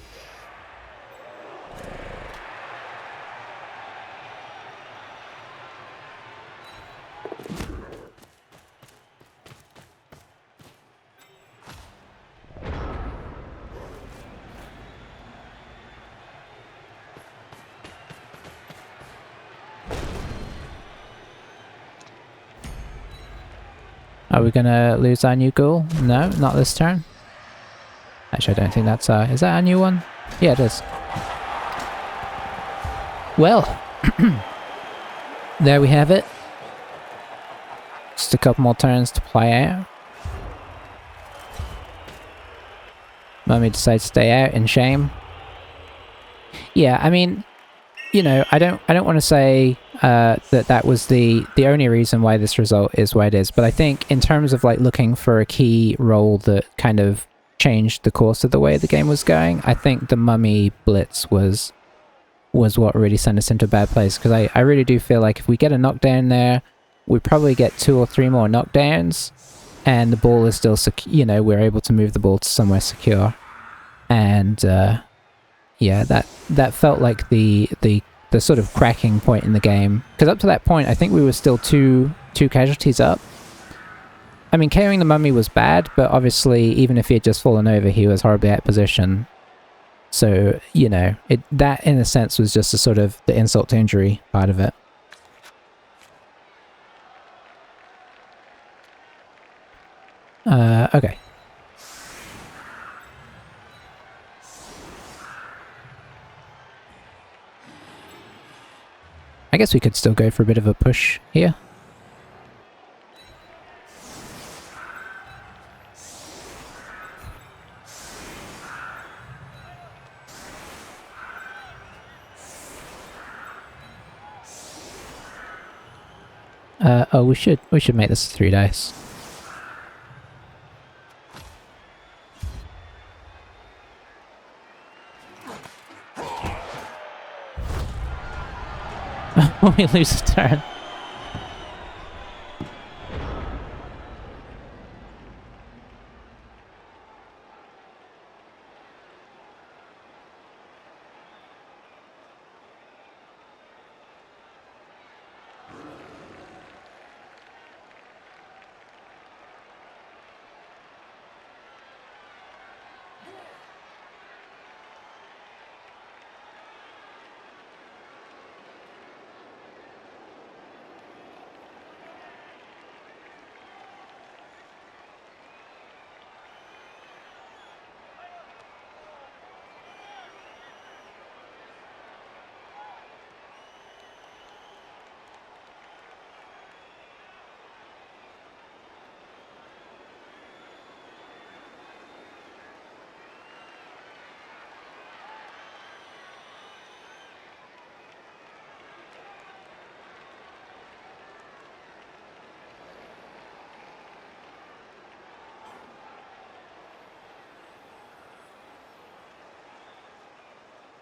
Are we gonna lose our new ghoul? No, not this turn. Actually, I don't think that's is that our new one? Yeah, it is. Well, there we have it. Just a couple more turns to play out. Mummy decides to stay out in shame. Yeah, I mean, you know, I don't want to say that was the only reason why this result is what it is, but I think in terms of like looking for a key role that kind of changed the course of the way the game was going, I think the Mummy Blitz was what really sent us into a bad place, because I really do feel like if we get a knockdown there, we probably get 2 or 3 more knockdowns, and the ball is still you know, we're able to move the ball to somewhere secure. And yeah, that felt like the sort of cracking point in the game, because up to that point I think we were still two casualties up. I mean, KOing the Mummy was bad, but obviously even if he had just fallen over, he was horribly out of position. So, you know, that in a sense was just a sort of the insult to injury part of it. Okay. I guess we could still go for a bit of a push here. Oh, we should make this 3 dice. We lose a turn.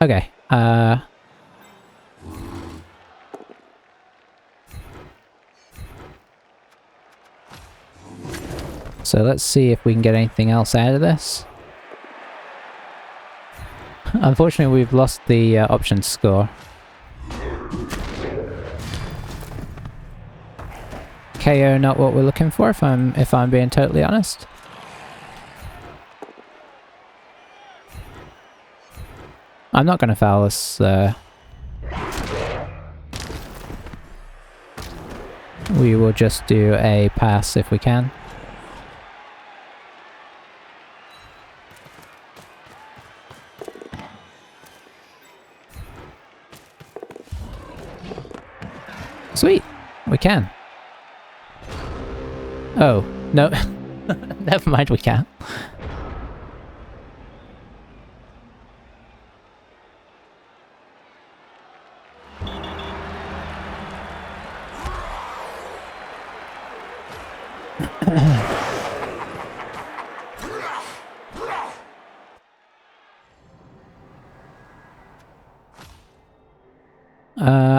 Okay, So let's see if we can get anything else out of this. Unfortunately, we've lost the options score. KO not what we're looking for, if I'm being totally honest. I'm not going to foul this. We will just do a pass if we can. Sweet, we can. Oh, no. Never mind, we can't.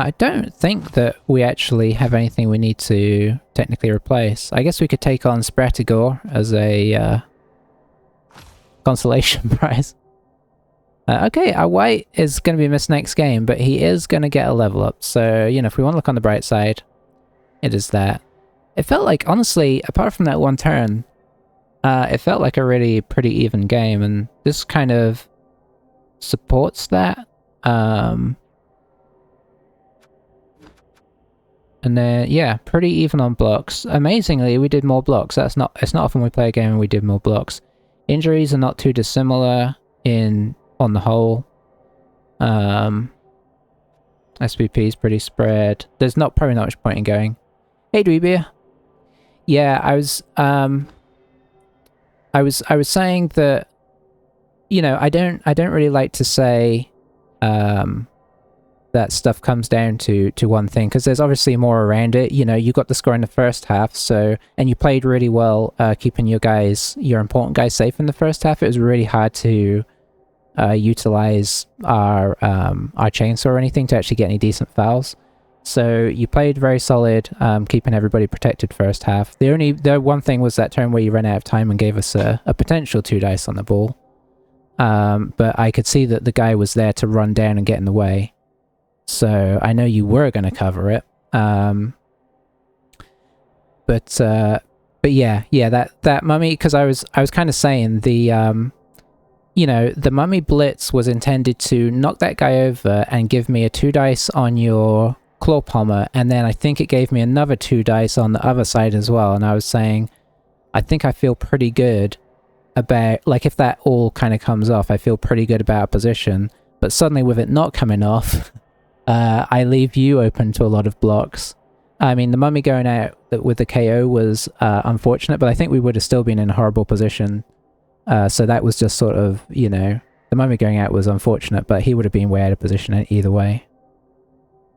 I don't think that we actually have anything we need to technically replace. I guess we could take on Spratigor as a consolation prize. Okay, our white is going to be missed next game, but he is going to get a level up. So, you know, if we want to look on the bright side, it is that. It felt like, honestly, apart from that one turn, it felt like a really pretty even game, and this kind of supports that. And then, yeah, pretty even on blocks. Amazingly, we did more blocks. It's not often we play a game and we did more blocks. Injuries are not too dissimilar on the whole. SPP is pretty spread. There's probably not much point in going. Hey, Dweebeer. Yeah, I was saying that, you know, I don't really like to say that stuff comes down to one thing, because there's obviously more around it. You know, you got the score in the first half, so, and you played really well keeping your important guys safe in the first half. It was really hard to utilize our chainsaw or anything to actually get any decent fouls. So you played very solid, keeping everybody protected first half. The one thing was that turn where you ran out of time and gave us a potential 2 dice on the ball. But I could see that the guy was there to run down and get in the way. So I know you were going to cover it. But yeah, that mummy, because I was kind of saying the you know, the mummy blitz was intended to knock that guy over and give me a 2 dice on your claw pommer, and then I think it gave me another 2 dice on the other side as well. And I was saying, I think I feel pretty good about, like, if that all kind of comes off, I feel pretty good about our position. But suddenly with it not coming off, I leave you open to a lot of blocks. I mean, the mummy going out with the KO was unfortunate, but I think we would have still been in a horrible position. So that was just sort of, you know, the mummy going out was unfortunate, but he would have been way out of position either way.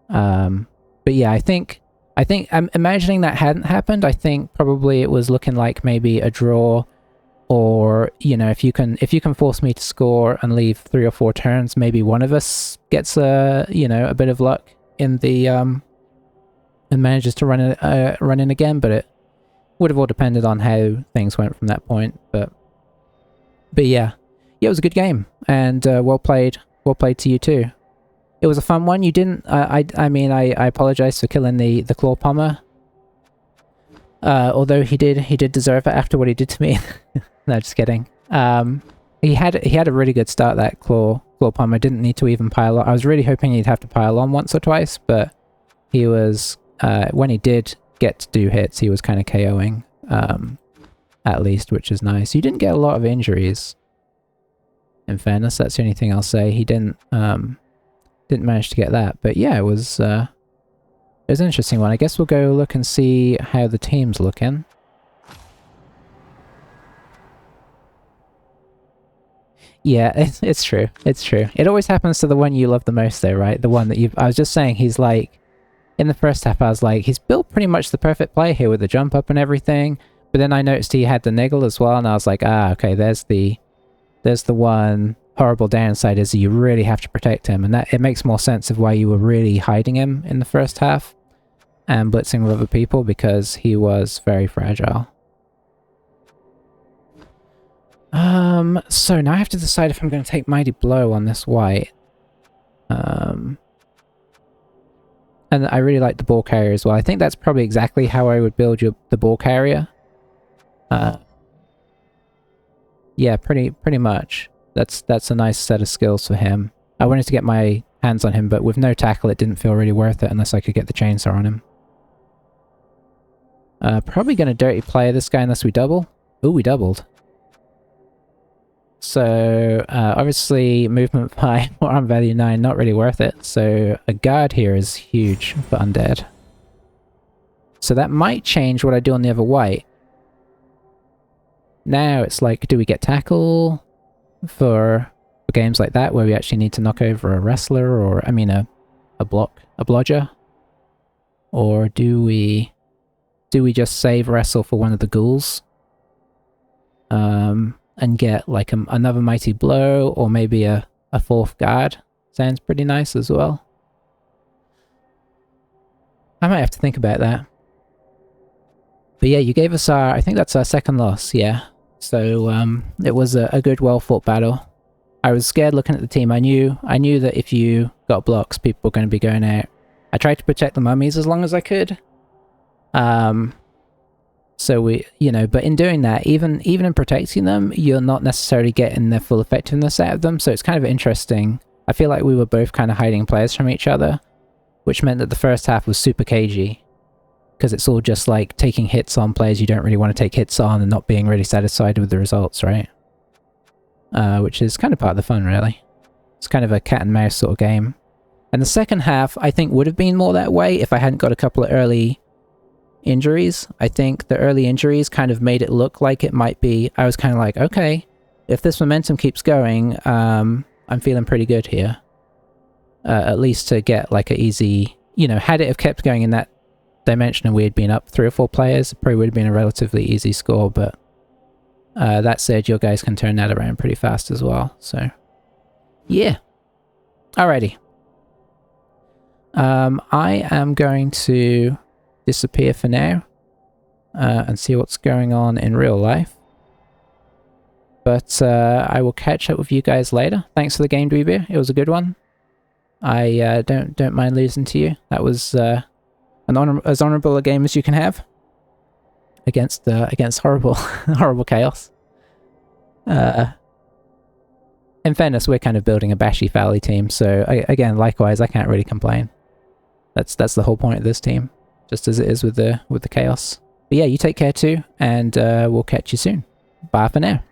But yeah, I think I'm imagining that hadn't happened. I think probably it was looking like maybe a draw, or, you know, if you can force me to score and leave 3 or 4 turns, maybe one of us gets you know, a bit of luck in the and manages to run in again. But it would have all depended on how things went from that point. But yeah, it was a good game, and well played to you too. It was a fun one. You didn't. I mean, I apologize for killing the claw pommer. Although he did deserve it after what he did to me. No, just kidding. He had a really good start, that claw pommer. Didn't need to even pile on. I was really hoping he'd have to pile on once or twice, but he was when he did get to do hits, he was kind of KOing at least, which is nice. You didn't get a lot of injuries. In fairness, that's the only thing I'll say. He didn't manage to get that, but yeah, it was an interesting one. I guess we'll go look and see how the team's looking. Yeah, it's true. It's true. It always happens to the one you love the most, though, right? The one that I was just saying, he's like, in the first half, I was like, he's built pretty much the perfect play here with the jump up and everything. But then I noticed he had the niggle as well, and I was like, okay, there's the one horrible downside, is you really have to protect him, and that it makes more sense of why you were really hiding him in the first half and blitzing with other people, because he was very fragile. So now I have to decide if I'm going to take Mighty Blow on this white. And I really like the ball carrier as well. I think that's probably exactly how I would build the ball carrier. Yeah, pretty much. That's a nice set of skills for him. I wanted to get my hands on him, but with no tackle it didn't feel really worth it unless I could get the chainsaw on him. Probably going to dirty play this guy unless we double. Ooh, we doubled. So, obviously, movement 5 or arm value 9, not really worth it. So, a guard here is huge for Undead. So that might change what I do on the other white. Now it's like, do we get tackle for games like that where we actually need to knock over a wrestler or, I mean, a blodger? Or do we just save wrestle for one of the ghouls? And get like another mighty blow or maybe a fourth guard. Sounds pretty nice as well. I might have to think about that. But yeah, you gave us I think that's our second loss, yeah. So it was a good, well-fought battle. I was scared looking at the team. I knew that if you got blocks, people were going to be going out. I tried to protect the mummies as long as I could. So we, but in doing that, even in protecting them, you're not necessarily getting the full effectiveness out of them, so it's kind of interesting. I feel like we were both kind of hiding players from each other, which meant that the first half was super cagey, because it's all just like taking hits on players you don't really want to take hits on and not being really satisfied with the results, right? Which is kind of part of the fun, really. It's kind of a cat and mouse sort of game. And the second half, I think, would have been more that way if I hadn't got a couple of early injuries. I think the early injuries kind of made it look like it might be. I was kind of like, okay, if this momentum keeps going, I'm feeling pretty good here. At least to get like an easy, had it have kept going in that dimension and we had been up 3 or 4 players, it probably would have been a relatively easy score, but that said, your guys can turn that around pretty fast as well, so yeah. Alrighty. I am going to disappear for now and see what's going on in real life. But I will catch up with you guys later. Thanks for the game, Dweebeer. It was a good one. I don't mind losing to you. That was as honorable a game as you can have against horrible horrible chaos. In fairness, we're kind of building a bashy Fowly team, so again, likewise, I can't really complain. That's the whole point of this team. Just as it is with the chaos. But yeah, you take care too, and we'll catch you soon. Bye for now.